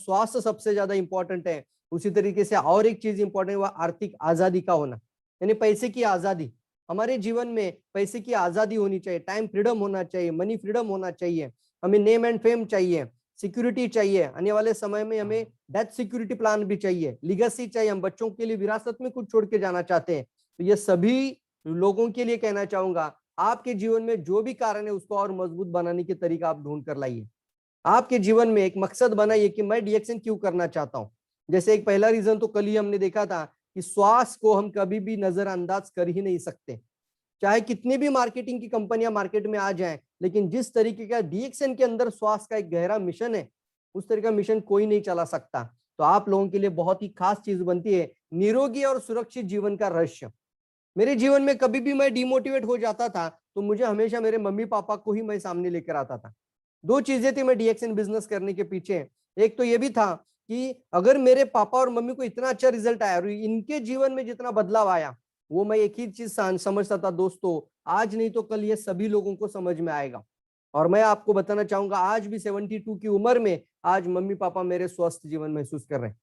स्वास्थ्य सबसे ज्यादा इंपॉर्टेंट है, उसी तरीके से और एक चीज इंपॉर्टेंट है वह आर्थिक आजादी का होना, यानी पैसे की आजादी। हमारे जीवन में पैसे की आजादी होनी चाहिए, टाइम फ्रीडम होना चाहिए, मनी फ्रीडम होना चाहिए, हमें नेम एंड फेम चाहिए, सिक्योरिटी चाहिए, आने वाले समय में हमें डेथ सिक्योरिटी प्लान भी चाहिए, लीगेसी चाहिए, हम बच्चों के लिए विरासत में कुछ छोड़ के जाना चाहते हैं। तो ये सभी लोगों के लिए कहना चाहूंगा, आपके जीवन में जो भी कारण है उसको और मजबूत बनाने के तरीका आप ढूंढ कर लाइए। आपके जीवन में एक मकसद बनाइए कि मैं डीएक्सएन क्यों करना चाहता हूं। जैसे एक पहला रीजन तो कल ही हमने देखा था कि स्वास्थ्य को हम कभी भी नजरअंदाज कर ही नहीं सकते, चाहे कितनी भी मार्केटिंग की कंपनियां मार्केट में आ जाएं, लेकिन जिस तरीके का डीएक्सएन के अंदर स्वास्थ्य का एक गहरा मिशन है, उस तरह का मिशन कोई नहीं चला सकता। तो आप लोगों के लिए बहुत ही खास चीज बनती है निरोगी और सुरक्षित जीवन का रहस्य। मेरे जीवन में कभी भी मैं डिमोटिवेट हो जाता था तो मुझे हमेशा मेरे मम्मी पापा को ही मैं सामने लेकर आता था। दो चीजें थी मैं डीएक्सएन बिजनेस करने के पीछे, एक तो ये भी था कि अगर मेरे पापा और मम्मी को इतना अच्छा रिजल्ट आया और इनके जीवन में जितना बदलाव आया, वो मैं एक ही चीज समझता था दोस्तों, आज नहीं तो कल ये सभी लोगों को समझ में आएगा। और मैं आपको बताना चाहूंगा आज भी 72 की उम्र में आज मम्मी पापा मेरे स्वस्थ जीवन महसूस कर रहे हैं।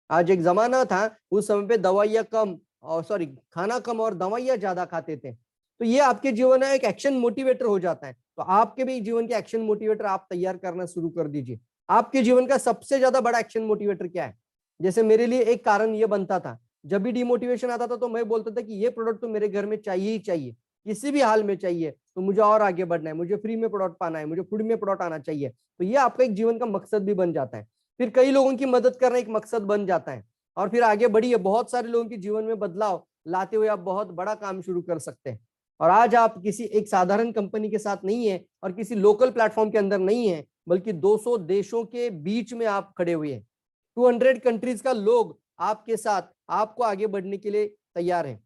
आज एक जमाना था उस समय पे दवाइयां कम और खाना कम और दवाइयां ज्यादा खाते थे। तो ये आपके जीवन में एक एक्शन मोटिवेटर हो जाता है। तो आपके भी जीवन के एक्शन मोटिवेटर आप तैयार करना शुरू कर दीजिए। आपके जीवन का सबसे ज्यादा बड़ा एक्शन मोटिवेटर क्या है? जैसे मेरे लिए एक कारण ये बनता था, जब भी डिमोटिवेशन आता था तो मैं बोलता था कि ये प्रोडक्ट तो मेरे घर में चाहिए ही चाहिए, किसी भी हाल में चाहिए, तो मुझे और आगे बढ़ना है, मुझे फ्री में प्रोडक्ट पाना है, मुझे फूड में प्रोडक्ट आना चाहिए। तो ये आपका एक जीवन का मकसद भी बन जाता है। फिर कई लोगों की मदद करना एक मकसद बन जाता है और फिर आगे बढ़िए, बहुत सारे लोगों के जीवन में बदलाव लाते हुए आप बहुत बड़ा काम शुरू कर सकते हैं। और आज आप किसी एक साधारण कंपनी के साथ नहीं है और किसी लोकल प्लेटफॉर्म के अंदर नहीं है, बल्कि 200 देशों के बीच में आप खड़े हुए हैं। 200 कंट्रीज का लोग आपके साथ आपको आगे बढ़ने के लिए तैयार है।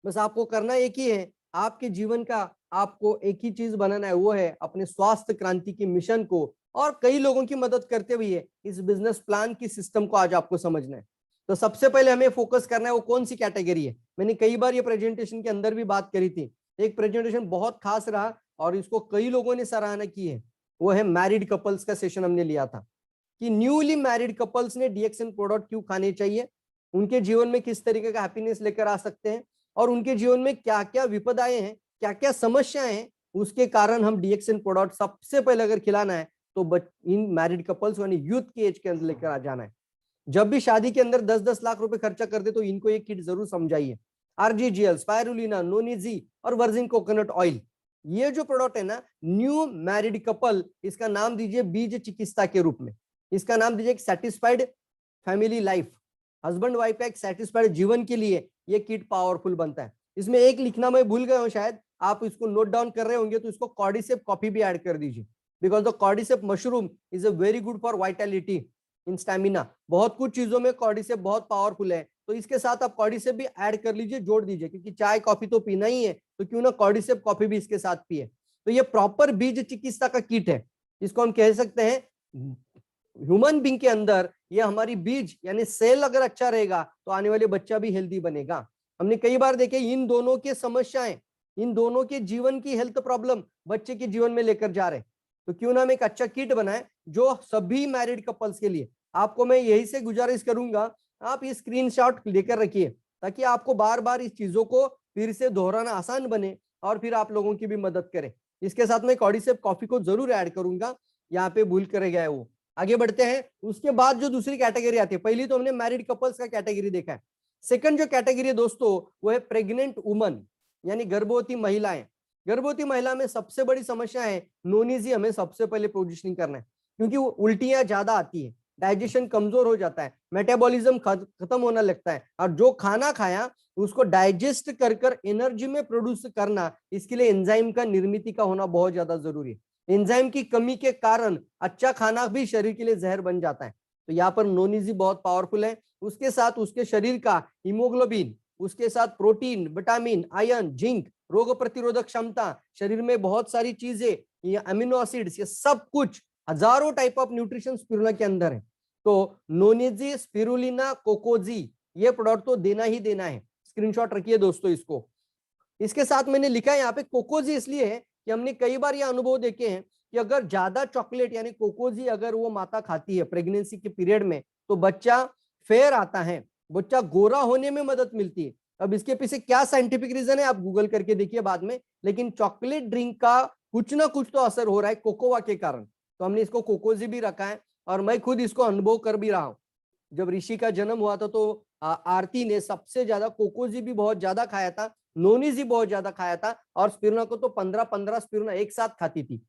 बस आपको करना एक ही है, आपके जीवन का आपको एक ही चीज बनाना है, वो है अपने स्वास्थ्य क्रांति की मिशन को और कई लोगों की मदद करते हुए इस बिजनेस प्लान की सिस्टम को आज आपको समझना है। तो सबसे पहले हमें फोकस करना है वो कौन सी कैटेगरी है। मैंने कई बार ये प्रेजेंटेशन के अंदर भी बात करी थी, एक प्रेजेंटेशन बहुत खास रहा और इसको कई लोगों ने सराहना की है, वो है मैरिड कपल्स का सेशन हमने लिया था कि न्यूली मैरिड कपल्स ने डीएक्सएन प्रोडक्ट क्यों खाने चाहिए, उनके जीवन में किस तरीके का हैप्पीनेस लेकर आ सकते हैं और उनके जीवन में क्या क्या विपदाएं हैं, क्या क्या समस्याएं हैं, उसके कारण हम डीएक्सएन प्रोडक्ट सबसे पहले अगर खिलाना है तो इन मैरिड कपल्स यानी यूथ की एज के अंदर लेकर आ जाना है। जब भी शादी के अंदर 10-10 लाख रुपए खर्चा कर दे तो इनको एक किट जरूर समझाइए। आरजीजीएल, स्पायरुलिना, नोनिजी और वर्जिन कोकोनट ऑयल, ये जो प्रोडक्ट है ना, न्यू मैरिड कपल, इसका नाम दीजिए बीज चिकित्सा के रूप में, इसका नाम दीजिए एक satisfied family life. Husband wife का एक सेटिस्फाइड जीवन के लिए ये किट पावरफुल बनता है। इसमें एक लिखना मैं भूल गया हूं, शायद आप इसको नोट डाउन कर रहे होंगे, तो इसको कॉर्डिसेप कॉफी भी ऐड कर दीजिए, because the cordyceps mushroom is a very good for vitality in stamina. बहुत कुछ चीजों में कॉर्डिसेप बहुत पावरफुल है, तो इसके साथ आप कॉर्डिसेप भी ऐड कर लीजिए, जोड़ दीजिए, क्योंकि चाय कॉफी तो पीना ही है, तो क्यों ना कॉर्डिसेप कॉफी भी इसके साथ पिए। तो ये प्रॉपर बीज चिकित्सा का किट है, इसको हम कह सकते हैं ह्यूमन बींग के अंदर ये हमारी बीज यानी सेल अगर अच्छा रहेगा तो आने वाले बच्चा भी हेल्दी बनेगा। हमने कई बार देखे इन दोनों के समस्याएं, इन दोनों के जीवन की हेल्थ प्रॉब्लम बच्चे के जीवन में लेकर जा रहे हैं, तो क्यों ना हम एक अच्छा किट बनाए जो सभी मैरिड कपल्स के लिए। आपको मैं यही से गुजारिश करूंगा, आप ये स्क्रीनशॉट लेकर रखिए ताकि आपको बार बार इस चीजों को फिर से दोहराना आसान बने और फिर आप लोगों की भी मदद करें। इसके साथ मैं कॉर्डिसेप कॉफी को जरूर ऐड करूंगा, यहाँ पे भूल कर गया है वो। आगे बढ़ते हैं, उसके बाद जो दूसरी कैटेगरी आती है, पहली तो हमने मैरिड कपल्स का कैटेगरी देखा है। सेकंड जो कैटेगरी है दोस्तों वो है प्रेग्नेंट वुमन यानी गर्भवती महिलाएं। गर्भवती महिला में सबसे बड़ी समस्या है नोनीजी, हमें सबसे पहले पोजिशनिंग करना है, क्योंकि वो उल्टियां ज्यादा आती है, डाइजेशन कमजोर हो जाता है, मेटाबॉलिज्म खत्म होने लगता है, और जो खाना खाया उसको डाइजेस्ट कर कर एनर्जी में प्रोड्यूस करना, इसके लिए एंजाइम का निर्मित का होना बहुत ज्यादा जरूरी है। एंजाइम की कमी के कारण अच्छा खाना भी शरीर के लिए जहर बन जाता है। तो यहाँ पर नोनीजी बहुत पावरफुल है, उसके साथ उसके शरीर का हीमोग्लोबिन, उसके साथ प्रोटीन, विटामिन, आयरन, जिंक, रोग प्रतिरोधक क्षमता, शरीर में बहुत सारी चीजें, ये अमीनो एसिड्स, ये सब कुछ हजारों टाइप ऑफ न्यूट्रिशन स्पिरुलिना के अंदर है। तो नोनीजी, स्पिरुलिना, कोकोजी, ये प्रोडक्ट तो देना ही देना है, स्क्रीनशॉट रखिए दोस्तों इसको। इसके साथ मैंने लिखा है यहाँ पे कोकोजी इसलिए है कि हमने कई बार ये अनुभव देखे हैं कि अगर ज्यादा चॉकलेट यानी कोकोजी अगर वो माता खाती है प्रेगनेंसी के पीरियड में तो बच्चा फेयर आता है, बच्चा गोरा होने में मदद मिलती है। अब इसके पीछे क्या साइंटिफिक रीजन है आप गूगल करके देखिए बाद में, लेकिन चॉकलेट ड्रिंक का कुछ ना कुछ तो असर हो रहा है कोकोवा के कारण। तो हमने इसको कोकोजी भी रखा है और मैं खुद इसको अनुभव कर भी रहा हूँ। जब ऋषि का जन्म हुआ था तो आरती ने सबसे ज्यादा कोकोजी भी बहुत ज्यादा खाया था, नोनीजी बहुत ज्यादा खाया था, और स्पिरुलिना को तो 15-15 स्पिरुलिना एक साथ खाती थी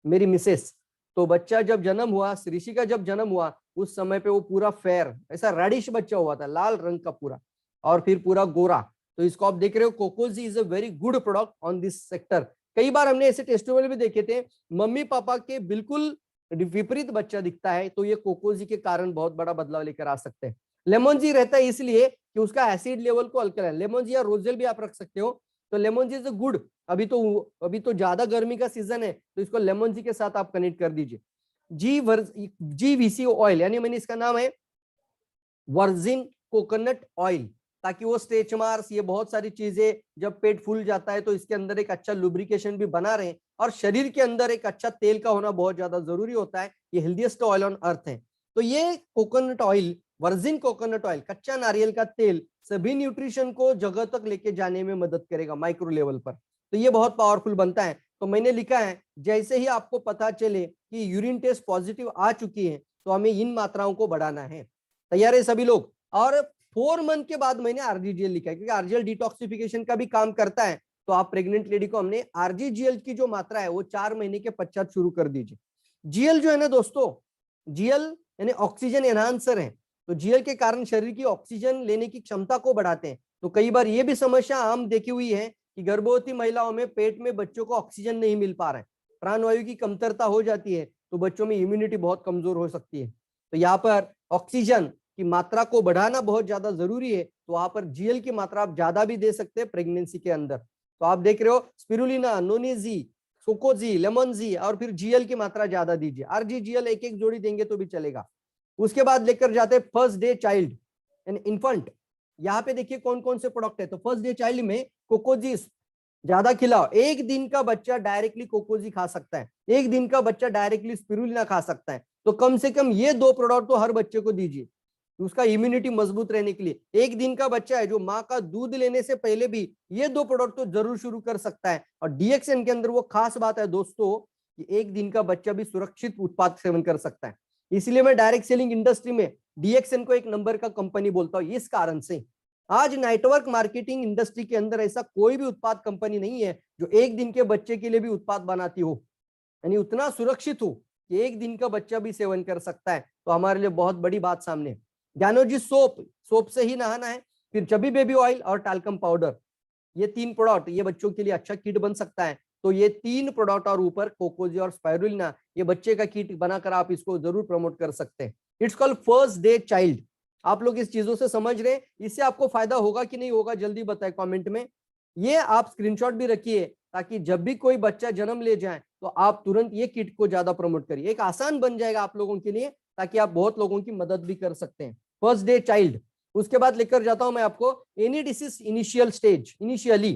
मेरी मिसेस। तो बच्चा जब जन्म हुआ, ऋषि का जब जन्म हुआ उस समय पे वो पूरा फेयर ऐसा रेडिश बच्चा हुआ था, लाल रंग का पूरा, और फिर पूरा गोरा। तो इसको आप देख रहे हो, कोकोजी is a very good product on this sector. कई बार हमने ऐसे टेस्टिमोनियल भी देखे थे, मम्मी पापा के बिल्कुल विपरीत बच्चा दिखता है तो ये कोकोजी के कारण बहुत बड़ा बदलाव लेकर आ सकते हैं। लेमन जी रहता है इसलिए कि उसका एसिड लेवल को अल्कलाइन, लेमन जी या रोजेल भी आप रख सकते हो। तो लेमन जी इज गुड। अभी तो ज्यादा गर्मी का सीजन है तो इसको लेमन जी के साथ आप कनेक्ट कर दीजिए। GVC ऑयल, यानी मैंने इसका नाम है वर्जिन कोकोनट ऑयल, ताकि वो स्ट्रेच मार्क्स ये बहुत सारी चीजें, जब पेट फूल जाता है तो इसके अंदर एक अच्छा लुब्रिकेशन भी बना रहे, और शरीर के अंदर एक अच्छा तेल का होना बहुत ज्यादा जरूरी होता है। ये हेल्दीएस्ट ऑयल ऑन अर्थ है। तो ये coconut oil, virgin coconut oil, कच्चा नारियल का तेल सभी न्यूट्रिशन को जगह तक लेके जाने में मदद करेगा माइक्रो लेवल पर। तो ये बहुत पावरफुल बनता है। तो मैंने लिखा है जैसे ही आपको पता चले कि यूरिन टेस्ट पॉजिटिव आ चुकी है तो हमें इन मात्राओं को बढ़ाना है। तैयार है सभी लोग? और 4 मंथ के बाद मैंने आरजीजीएल लिखा है क्योंकि आरजीएल डिटॉक्सिफिकेशन का भी काम करता है। तो आप प्रेग्नेंट लेडी को हमने आरजीजीएल की जो मात्रा है वो 4 महीने के पश्चात शुरू कर दीजिए। जीएल जो है ना दोस्तों, जीएल यानी ऑक्सीजन एनहांसर है। तो जीएल के कारण शरीर की ऑक्सीजन लेने की क्षमता को बढ़ाते हैं। तो कई बार ये भी समस्या आम देखी हुई है कि गर्भवती महिलाओं में पेट में बच्चों को ऑक्सीजन नहीं मिल पा रहा है, प्राणवायु की कमतरता हो जाती है, तो बच्चों में इम्यूनिटी बहुत कमजोर हो सकती है। तो यहाँ पर ऑक्सीजन की मात्रा को बढ़ाना बहुत ज्यादा जरूरी है। तो वहां पर जीएल की मात्रा आप ज्यादा भी दे सकते हैं प्रेगनेंसी के अंदर। तो आप देख रहे हो स्पिरुलिना, नोनीजी, सोकोजी, लेमनजी, और फिर जीएल की मात्रा ज्यादा दीजिए। आरजीजीएल एक एक जोड़ी देंगे तो भी चलेगा। उसके बाद लेकर जाते हैं first day child and infant. यहाँ पे देखिए कौन कौन से प्रोडक्ट है। तो फर्स्ट डे चाइल्ड में कोकोजी ज्यादा खिलाओ। एक दिन का बच्चा डायरेक्टली कोकोजी खा सकता है, एक दिन का बच्चा डायरेक्टली स्पिरुलिना खा सकता है। तो कम से कम ये 2 प्रोडक्ट तो हर बच्चे को दीजिए उसका इम्यूनिटी मजबूत रहने के लिए। एक दिन का बच्चा है जो माँ का दूध लेने से पहले भी ये 2 प्रोडक्ट तो जरूर शुरू कर सकता है। और डीएक्सएन के अंदर वो खास बात है दोस्तों कि एक दिन का बच्चा भी सुरक्षित उत्पाद सेवन कर सकता है। इसलिए मैं डायरेक्ट सेलिंग इंडस्ट्री में डीएक्सएन को एक नंबर का कंपनी बोलता हूँ। इस कारण से आज नेटवर्क मार्केटिंग इंडस्ट्री के अंदर ऐसा कोई भी उत्पाद कंपनी नहीं है जो एक दिन के बच्चे के लिए भी उत्पाद बनाती हो, यानी उतना सुरक्षित हो कि एक दिन का बच्चा भी सेवन कर सकता है। तो हमारे लिए बहुत बड़ी बात सामने। ज्ञानोजी सोप से ही नहाना है, फिर चबी बेबी ऑयल और टाल्कम पाउडर, ये 3 प्रोडक्ट ये बच्चों के लिए अच्छा किट बन सकता है। तो ये 3 प्रोडक्ट और ऊपर कोकोजी और स्पाइरुलिना, ये बच्चे का किट बनाकर आप इसको जरूर प्रमोट कर सकते हैं। It's called first day child. आप लोग इस चीजों से समझ रहे हैं? इससे आपको फायदा होगा कि नहीं होगा जल्दी बताएं कमेंट में। ये आप स्क्रीनशॉट भी रखिए ताकि जब भी कोई बच्चा जन्म ले जाए तो आप तुरंत ये किट को ज्यादा प्रमोट करिए। एक आसान बन जाएगा आप लोगों के लिए ताकि आप बहुत लोगों की मदद भी कर सकते हैं। First day child. उसके बाद लेकर जाता हूं मैं आपको any disease initial stage. Initially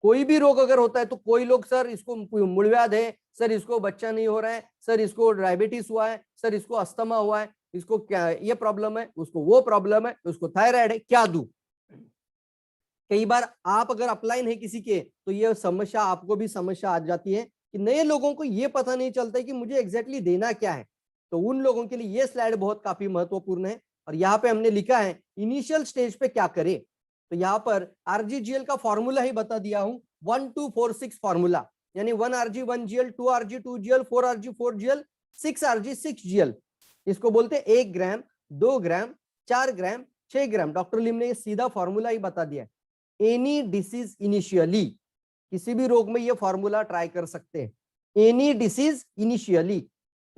कोई भी रोग अगर होता है तो कोई लोग सर इसको मूलव्याध है, सर इसको बच्चा नहीं हो रहा है, सर इसको डायबिटीज हुआ है, सर इसको अस्थमा हुआ है, इसको क्या ये प्रॉब्लम है, उसको वो प्रॉब्लम है, उसको थायराइड है, क्या दूं। कई बार आप अगर अपलाइन है किसी के तो ये समस्या आपको भी समस्या आ जाती है कि नए लोगों को ये पता नहीं चलता है कि मुझे एग्जैक्टली देना क्या है। तो उन लोगों के लिए ये स्लाइड बहुत काफी महत्वपूर्ण है। और यहाँ पे हमने लिखा है इनिशियल स्टेज पे क्या करें। तो यहाँ पर आरजीजीएल का फॉर्मूला ही बता दिया हूं, 1246 फॉर्मूला, यानी 1 RG 1 GL, 2 RG 2 GL, 4 RG 4 GL, 6 RG 6 GL। इसको बोलते हैं 1 ग्राम, 2 ग्राम, 4 ग्राम, 6 ग्राम। डॉक्टर लिम ने ये सीधा फॉर्मूला ही बता दिया। एनी डिसीज इनिशियली, किसी भी रोग में ये फॉर्मूला ट्राई कर सकते हैं। एनी डिसीज इनिशियली,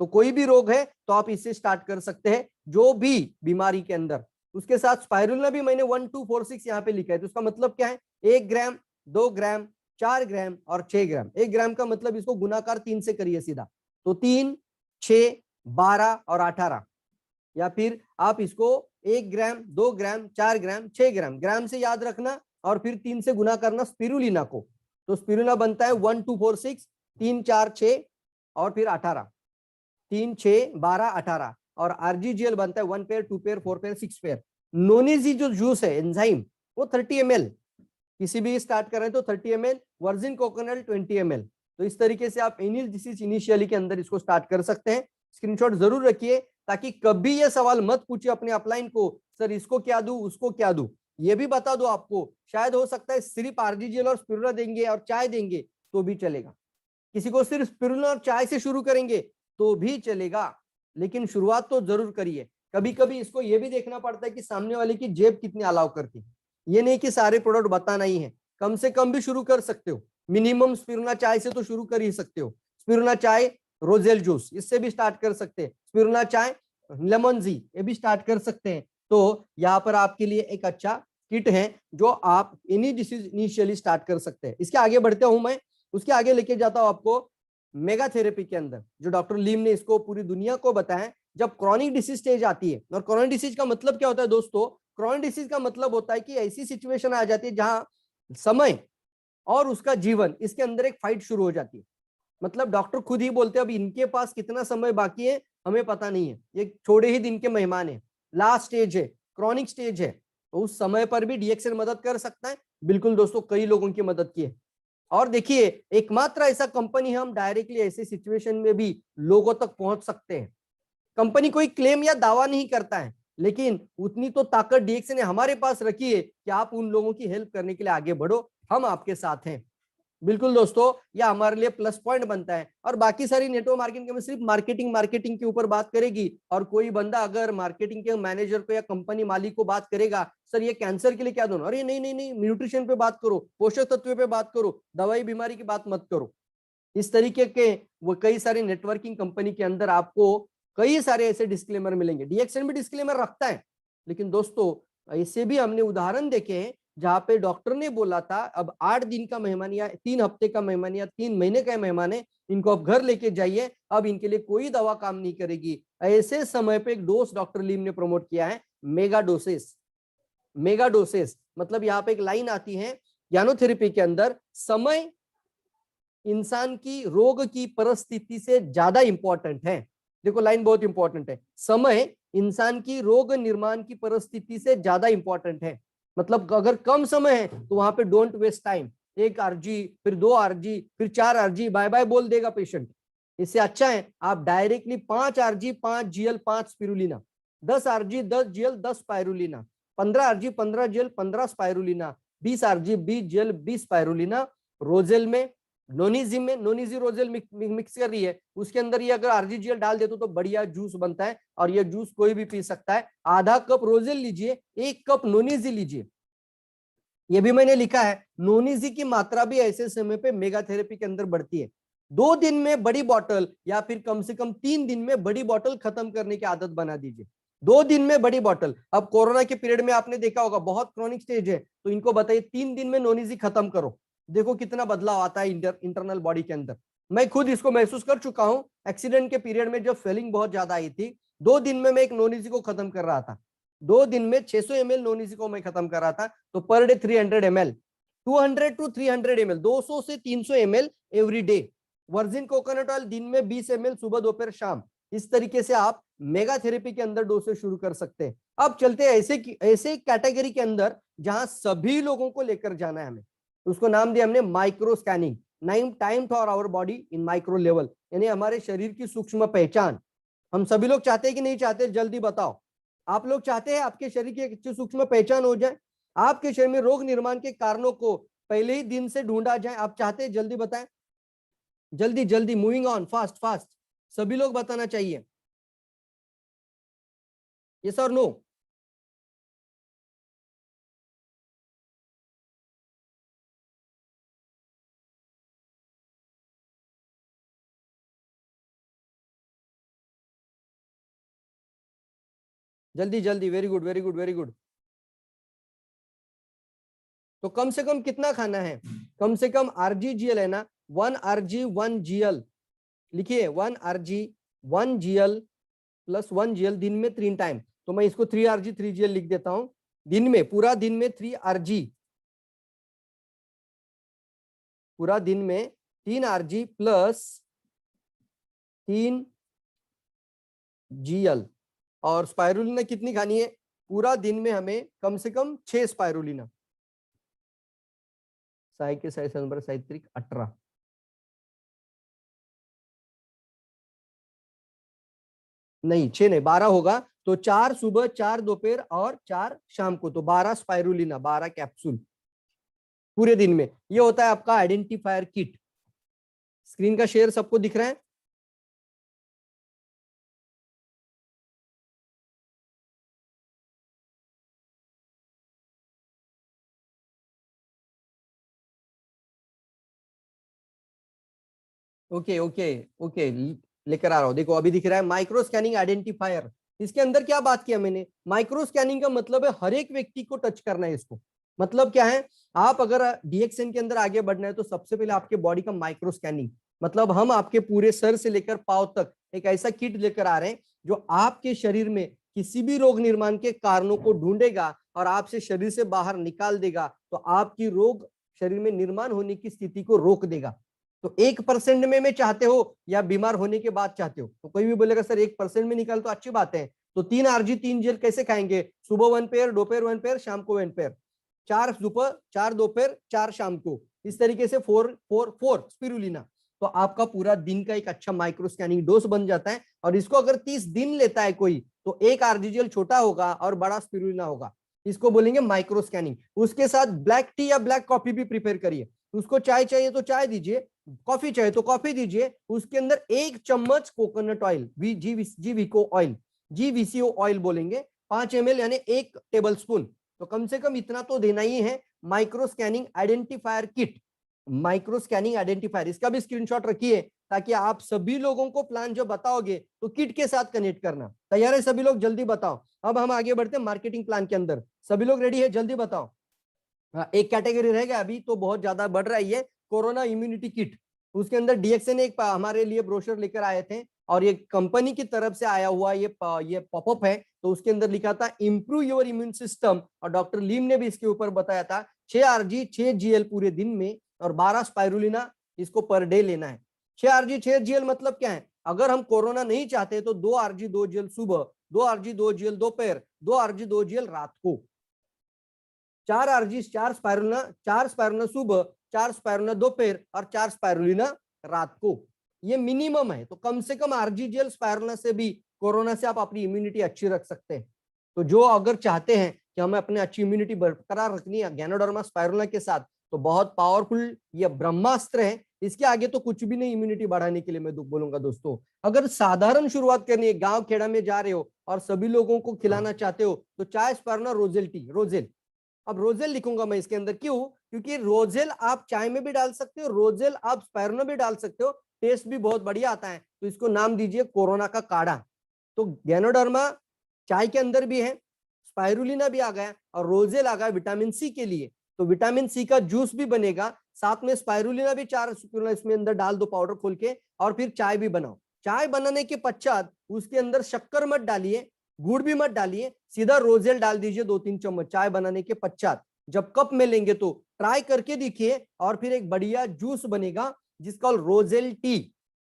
तो कोई भी रोग है तो आप इससे स्टार्ट कर सकते हैं जो भी बीमारी के अंदर। उसके साथ स्पाइरुलिना भी मैंने 1246 यहाँ पे लिखा है। तो उसका मतलब क्या है? 1 ग्राम, 2 ग्राम, 4 ग्राम और 6 ग्राम। 1 ग्राम का मतलब इसको गुणाकार 3 से करिए सीधा, तो 3, 6, 12 और 18। या फिर आप इसको 1 ग्राम, 2 ग्राम, 4 ग्राम, 6 ग्राम, ग्राम से याद रखना और फिर 3 से गुना करना स्पिरुलिना को। तो स्पिरुलिना बनता है 1246, 3, 4, 6 और फिर 18, 3 6 12 18, और आरजीजीएल बनता है 1 पेयर 2 पेयर 4 पेयर 6 पेयर। नोनिजी जो जूस है एंजाइम वो 30 ml, किसी भी स्टार्ट कर रहे हैं तो 30 ml, वर्जिन कोकोनट 20 ml। तो इस तरीके से आप एनिल डिसीज इनिशियली के अंदर इसको स्टार्ट कर सकते हैं। स्क्रीनशॉट जरूर रखिए ताकि कभी ये सवाल मत पूछिए अपने अपलाइन को, सर इसको क्या दूं उसको क्या दूं। ये भी बता दो आपको, शायद हो सकता है सिर्फ आरजीजीएल और स्पिरुलिना देंगे और चाय देंगे तो भी चलेगा, किसी को सिर्फ स्पिरुलिना और चाय से शुरू करेंगे तो भी चलेगा, लेकिन शुरुआत तो जरूर करिए। कभी कभी इसको ये भी देखना पड़ता है कि सामने वाले की जेब कितनी अलाउ करती है, ये नहीं कि सारे प्रोडक्ट बताना ही है, कम से कम भी शुरू कर सकते हो। मिनिमम स्पिरुलिना चाय से तो शुरू कर ही सकते हो, स्पिरुलिना चाय रोजेल जूस इससे भी स्टार्ट कर सकते हैं, स्पिरुलिना चाय लेमन जी ये भी स्टार्ट कर सकते हैं। तो यहाँ पर आपके लिए एक अच्छा किट है जो आप एनी डिसीज इनिशियली स्टार्ट कर सकते हैं। इसके आगे बढ़ते हूं मैं, उसके आगे लेके जाता हूं आपको मेगा थेरेपी के अंदर, जो डॉक्टर लीम ने इसको पूरी दुनिया को बताया। जब क्रॉनिक डिसीज स्टेज आती है, और क्रॉनिक डिसीज का मतलब क्या होता है दोस्तों, क्रॉनिक डिसीज का मतलब होता है कि ऐसी सिचुएशन आ जाती है जहां समय और उसका जीवन इसके अंदर एक फाइट शुरू हो जाती है। मतलब डॉक्टर खुद ही बोलते हैं अब इनके पास कितना समय बाकी है हमें पता नहीं है, ये थोड़े ही दिन के मेहमान है, लास्ट स्टेज है, क्रॉनिक स्टेज है। तो उस समय पर भी डीएक्सएल मदद कर सकता है। बिल्कुल दोस्तों, कई लोगों की मदद की है। और देखिए एकमात्र ऐसा कंपनी हम डायरेक्टली ऐसे सिचुएशन में भी लोगों तक पहुंच सकते हैं। कंपनी कोई क्लेम या दावा नहीं करता है, लेकिन उतनी तो ताकत डीएक्सए ने हमारे पास रखी है कि आप उन लोगों की हेल्प करने के लिए आगे बढ़ो, हम आपके साथ हैं। बिल्कुल दोस्तों, यह हमारे लिए प्लस पॉइंट बनता है। और बाकी सारी नेटवर्क मार्केटिंग में सिर्फ मार्केटिंग के ऊपर बात करेगी। और कोई बंदा अगर मार्केटिंग के मैनेजर को या कंपनी मालिक को बात करेगा, सर ये कैंसर के लिए क्या दोनों, अरे नहीं नहीं नहीं, न्यूट्रिशन पे बात करो, पोषक तत्व पे बात करो, दवाई बीमारी की बात मत करो। इस तरीके के वो कई सारी नेटवर्किंग कंपनी के अंदर आपको कई सारे ऐसे डिस्क्लेमर मिलेंगे। डीएक्सएन भी डिस्क्लेमर रखता है, लेकिन दोस्तों ऐसे भी हमने उदाहरण देखे हैं जहां पे डॉक्टर ने बोला था अब 8 दिन का मेहमान या 3 हफ्ते का मेहमान या 3 महीने का मेहमान है, इनको अब घर लेके जाइए, अब इनके लिए कोई दवा काम नहीं करेगी। ऐसे समय पे एक डोज डॉक्टर लीम ने प्रमोट किया है, मेगा डोसेस। मेगा डोसेस मतलब यहाँ पे एक लाइन आती है ज्ञानोथेरेपी के अंदर, समय इंसान की रोग की परिस्थिति से ज्यादा इंपॉर्टेंट है। देखो लाइन बहुत इंपॉर्टेंट है, समय इंसान की रोग निर्माण की परिस्थिति से ज्यादा इंपॉर्टेंट है। मतलब अगर कम समय है तो वहां पे डोंट वेस्ट टाइम, 1 आरजी फिर 2 आरजी फिर 4 आरजी बाय बाय बोल देगा पेशेंट। इससे अच्छा है आप directly 5 RG 5 GL 5 spirulina, 10 RG 10 GL 10 spirulina, 15 RG 15 GL 15 spirulina, 20 RG 20 GL 20 spirulina. रोजेल में नोनिजिम में नोनिजी रोजेल मिक्स कर रही है, उसके अंदर ये अगर आरजीजीएल डाल देते तो बढ़िया जूस बनता है, और ये जूस कोई भी पी सकता है। आधा कप रोजेल लीजिए, 1 कप नोनिजी लीजिए। ये भी मैंने लिखा है, नोनिजी की मात्रा भी ऐसे समय पे मेगा थेरेपी के अंदर बढ़ती है। 2 दिन में बड़ी बोतल या फिर कम से कम 3 दिन में बड़ी बोतल खत्म करने की आदत बना दीजिए। 2 दिन में बड़ी बोतल। अब कोरोना के पीरियड में आपने देखा होगा बहुत क्रॉनिक स्टेज है, तो इनको बताइए 3 दिन में नोनिजी खत्म करो, देखो कितना बदलाव आता है इंटरनल बॉडी के अंदर। मैं खुद इसको महसूस कर चुका हूं, एक्सीडेंट के पीरियड में जब फेलिंग बहुत ज्यादा आई थी, 2 दिन में मैं एक नोनिजी को खत्म कर रहा था। 2 दिन में 600 ml नोनिजी को मैं खत्म कर रहा था। तो per day 300 ml, 200 to 300 ml, 200 से 300 ml every day. Virgin coconut oil दिन में 20 ml सुबह दोपहर शाम। इस तरीके से आप मेगा थेरेपी के अंदर डोसेज शुरू कर सकते हैं। अब चलते हैं ऐसे कैटेगरी के अंदर जहां सभी लोगों को लेकर जाना है हमें, उसको नाम दिया हमने micro scanning, time for our body in micro level, यानी हमारे शरीर की सूक्ष्म पहचान। हम सभी लोग चाहते हैं कि नहीं चाहते, जल्दी बताओ। आप लोग चाहते हैं आपके शरीर की एक अच्छी सूक्ष्म पहचान हो जाए, आपके शरीर में रोग निर्माण के कारणों को पहले ही दिन से ढूंढा जाए, आप चाहते हैं? जल्दी बताएं, जल्दी जल्दी, मूविंग ऑन, फास्ट फास्ट, सभी लोग बताना चाहिए, यस और नो। जल्दी जल्दी, very good very good very good. तो कम से कम कितना खाना है? कम से कम आरजीजीएल है ना, 1 आरजी 1 जीएल लिखिए, 1 आरजी 1 जीएल प्लस 1 जीएल दिन में 3 टाइम। तो मैं इसको 3 आरजी 3 जीएल लिख देता हूं, दिन में, पूरा दिन में 3 आरजी, पूरा दिन में 3 आरजी प्लस 3 GL। और स्पाइरुलिना कितनी खानी है? पूरा दिन में हमें कम से कम 6 स्पाइरुलिना। 6 के 6 नंबर 18। नहीं 6 नहीं 12 होगा, तो 4 सुबह, 4 दोपहर और 4 शाम को, तो 12 स्पाइरुलिना, 12 कैप्सूल पूरे दिन में। ये होता है आपका आइडेंटिफायर किट। स्क्रीन का शेयर सबको दिख रहा है? ओके ओके ओके, लेकर आ रहा हूं। देखो अभी दिख रहा है माइक्रो स्कैनिंग आइडेंटिफायर। इसके अंदर क्या बात किया मैंने? माइक्रो स्कैनिंग का मतलब है हर एक व्यक्ति को टच करना है इसको। मतलब क्या है? आप अगर डीएक्सएन के अंदर आगे बढ़ना है तो सबसे पहले आपके बॉडी का माइक्रो स्कैनिंग, मतलब हम आपके पूरे सर से लेकर पांव तक एक ऐसा किट लेकर आ रहे हैं जो आपके शरीर में किसी भी रोग निर्माण के कारणों को ढूंढेगा और आपसे शरीर से बाहर निकाल देगा, तो आपकी रोग शरीर में निर्माण होने की स्थिति को रोक देगा। तो 1% में चाहते हो या बीमार होने के बाद चाहते हो? तो कोई भी बोलेगा सर 1% में निकाल तो अच्छी बात है, तो 3 RG 3 जेल कैसे खाएंगे? सुबह 1 पेयर, दोपहर 1 पेयर, शाम को 1 पेयर, 4 सुबह, 4 दोपहर, 4 शाम को, इस तरीके से 4 स्पिरुलिना। तो आपका पूरा दिन का एक अच्छा माइक्रो स्कैनिंग डोज बन जाता है। और इसको अगर 30 दिन लेता है कोई, तो 1 RG जेल छोटा होगा और बड़ा स्पिरुलिना होगा। इसको बोलेंगे माइक्रो स्कैनिंग। उसके साथ ब्लैक टी या ब्लैक कॉफी भी प्रिपेयर करिए। उसको चाय चाहिए तो चाय दीजिए, कॉफी चाहिए तो कॉफी दीजिए। उसके अंदर 1 चम्मच कोकोनट ऑयल, जीवीको ऑयल, जीवीसीओ ऑयल बोलेंगे, 5 ml यानी 1 टेबल स्पून। तो कम से कम इतना तो देना ही है। Micro scanning identifier kit, micro scanning identifier, इसका भी स्क्रीनशॉट रखिए ताकि आप सभी लोगों को प्लान जो बताओगे तो किट के साथ कनेक्ट करना। तैयार है सभी लोग? जल्दी बताओ। अब हम आगे बढ़ते हैं मार्केटिंग प्लान के अंदर। सभी लोग रेडी है? जल्दी बताओ। एक कैटेगरी रह गया अभी, तो बहुत ज्यादा बढ़ रहा है ये, कोरोना इम्यूनिटी किट। उसके अंदर डीएक्सएन एक हमारे लिए ब्रोशर लेकर आए थे, और ये कंपनी की तरफ से आया हुआ ये पॉपअप है। तो उसके अंदर लिखा था इंप्रूव योर इम्यून सिस्टम, और डॉक्टर लीम ने भी इसके ऊपर बताया था 6 RG 6 GL पूरे दिन में और 12 स्पाइरुलिना इसको पर डे लेना है। 6 RG 6 GL मतलब क्या है? अगर हम कोरोना नहीं चाहते तो 2 RG 2 GL सुबह, 2 RG 2 GL दोपहर, 2 RG 2 GL रात को, 4 RG 4 स्पाइरुलिना, 4 स्पाइरुलिना सुबह, 4 स्पाइरुलिना दोपहर और 4 स्पाइरुलिना रात को। ये मिनिमम है। तो कम से कम RG जेल स्पाइरुलिना से भी कोरोना से आप अपनी इम्यूनिटी अच्छी रख सकते हैं। तो जो अगर चाहते हैं कि हमें अपने अच्छी इम्यूनिटी बरकरार रखनी है गैनोडर्मा स्पाइरुलिना के साथ, तो बहुत पावरफुल ये ब्रह्मास्त्र है। इसके आगे तो कुछ भी नहीं इम्यूनिटी बढ़ाने के लिए मैं बोलूंगा दोस्तों। अगर साधारण शुरुआत करनी है, गांव खेड़ा में जा रहे हो और सभी लोगों को खिलाना चाहते हो, तो चाय स्पाइरुलिना रोजेल टी, रोजेल। अब रोजेल लिखूंगा मैं इसके अंदर, क्यों? क्योंकि रोजेल आप चाय में भी डाल सकते हो, रोजेल आप स्पाइरुलिना भी डाल सकते हो, टेस्ट भी बहुत बढ़िया आता है। तो इसको नाम दीजिए कोरोना का काढ़ा। तो गैनोडर्मा चाय के अंदर भी है, स्पाइरुलिना भी आ गया और रोजेल आ गया विटामिन सी के लिए। तो विटामिन सी का जूस भी बनेगा, साथ में स्पाइरुलिना भी 4 इसमें अंदर डाल दो पाउडर खोल के, और फिर चाय भी बनाओ। चाय बनाने के पश्चात उसके अंदर शक्कर मत डालिए, गुड़ भी मत डालिए, सीधा रोजेल डाल दीजिए 2-3 चम्मच चाय बनाने के पश्चात। जब कप में लेंगे तो ट्राई करके देखिए, और फिर एक बढ़िया जूस बनेगा जिसका roselle T,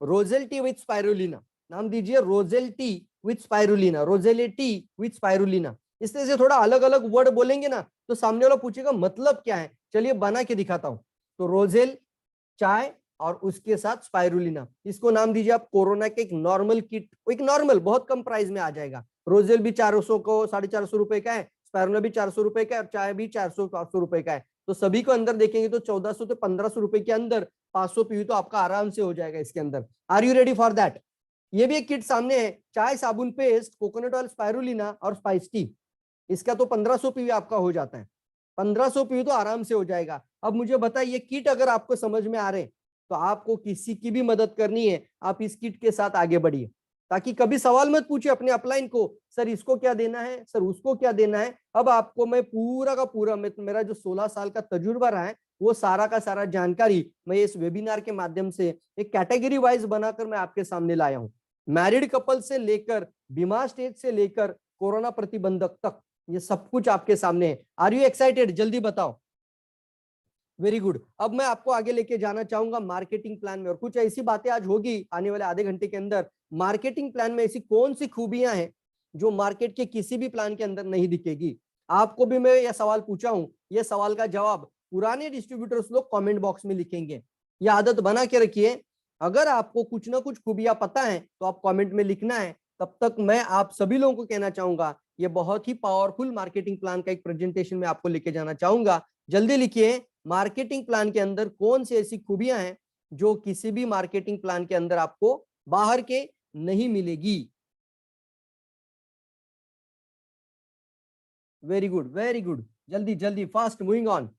roselle T with spirulina. नाम दीजिए roselle T with spirulina, roselle T with spirulina. इस तरह से थोड़ा अलग अलग वर्ड बोलेंगे ना, तो सामने वाला पूछेगा मतलब क्या है। चलिए बना के दिखाता हूं। तो रोजेल चाय और उसके साथ स्पाइरुलिना, इसको नाम दीजिए आप कोरोना के एक नॉर्मल किट। एक नॉर्मल बहुत कम प्राइस में आ जाएगा। रोजेल भी 400 को 450 रुपए का है, स्पाइरुलिना भी 400 रुपए का है, और चाय भी 400-500 रुपए का है। तो सभी को अंदर देखेंगे तो 1400 से 1500 रुपए के अंदर 500 पीवी तो आपका आराम से हो जाएगा इसके अंदर। Are you ready for that? ये भी एक किट सामने है, चाय, साबुन पेस्ट, कोकोनट ऑयल, स्पाइरुलिना और स्पाइस टी। इसका तो 1500 पीवी आपका हो जाता है। 1500 पीवी तो आराम से हो जाएगा। अब मुझे बताइए, किट अगर आपको समझ में आ रहे तो आपको किसी की भी मदद करनी है, आप इस किट के साथ आगे बढ़िए, ताकि कभी सवाल मत पूछिए अपने अपलाइन को, सर इसको क्या देना है, सर उसको क्या देना है। अब आपको मैं पूरा का पूरा, मेरा जो 16 साल का तजुर्बा रहा है, वो सारा का सारा जानकारी मैं इस वेबिनार के माध्यम से एक कैटेगरी वाइज बनाकर मैं आपके सामने लाया हूं। मैरिड कपल से लेकर बीमार स्टेज से लेकर कोरोना प्रतिबंधक तक, ये सब कुछ आपके सामने है। Are you excited? जल्दी बताओ। Very good. अब मैं आपको आगे लेके जाना चाहूंगा मार्केटिंग प्लान में, और कुछ ऐसी बातें आज होगी आने वाले आधे घंटे के अंदर। मार्केटिंग प्लान में ऐसी कौन सी खूबियां हैं जो मार्केट के किसी भी प्लान के अंदर नहीं दिखेगी। आपको भी मैं यह सवाल पूछा हूं, यह सवाल का जवाब पुराने डिस्ट्रीब्यूटर्स लोग कमेंट बॉक्स में लिखेंगे। यह आदत बना के रखिए, अगर आपको कुछ ना कुछ खूबियां पता है तो आप कमेंट में लिखना है। तब तक मैं आप सभी लोगों को कहना चाहूंगा, ये बहुत ही पावरफुल मार्केटिंग प्लान का एक प्रेजेंटेशन में आपको लेके जाना चाहूंगा। जल्दी लिखिए, मार्केटिंग प्लान के अंदर कौन सी ऐसी खूबियां हैं जो किसी भी मार्केटिंग प्लान के अंदर आपको बाहर के नहीं मिलेगी। वेरी गुड, वेरी गुड, जल्दी जल्दी, फास्ट मूविंग ऑन।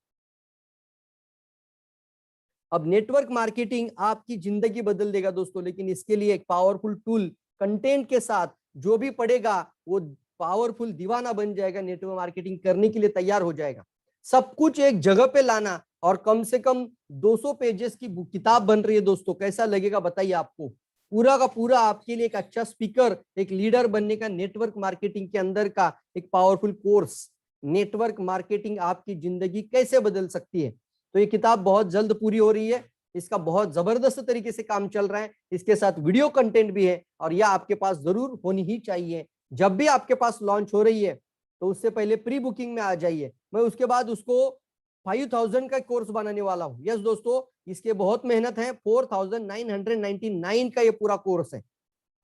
अब नेटवर्क मार्केटिंग आपकी जिंदगी बदल देगा दोस्तों, लेकिन इसके लिए एक पावरफुल टूल कंटेंट के साथ जो भी पढ़ेगा वो पावरफुल दीवाना बन जाएगा, नेटवर्क मार्केटिंग करने के लिए तैयार हो जाएगा। सब कुछ एक जगह पे लाना, और कम से कम 200 पेजेस की किताब बन रही है दोस्तों, कैसा लगेगा बताइए आपको। पूरा का पूरा आपके लिए एक अच्छा स्पीकर, एक लीडर बनने का नेटवर्क मार्केटिंग के अंदर का एक पावरफुल कोर्स, नेटवर्क मार्केटिंग आपकी जिंदगी कैसे बदल सकती है। तो ये किताब बहुत जल्द पूरी हो रही है, इसका बहुत जबरदस्त तरीके से काम चल रहा है, इसके साथ वीडियो कंटेंट भी है, और यह आपके पास जरूर होनी ही चाहिए। जब भी आपके पास लॉन्च हो रही है तो उससे पहले प्री बुकिंग में आ जाइए, मैं उसके बाद उसको 5000 का कोर्स बनाने वाला हूं। यस दोस्तों, इसके बहुत मेहनत है, 4999 का ये पूरा कोर्स है।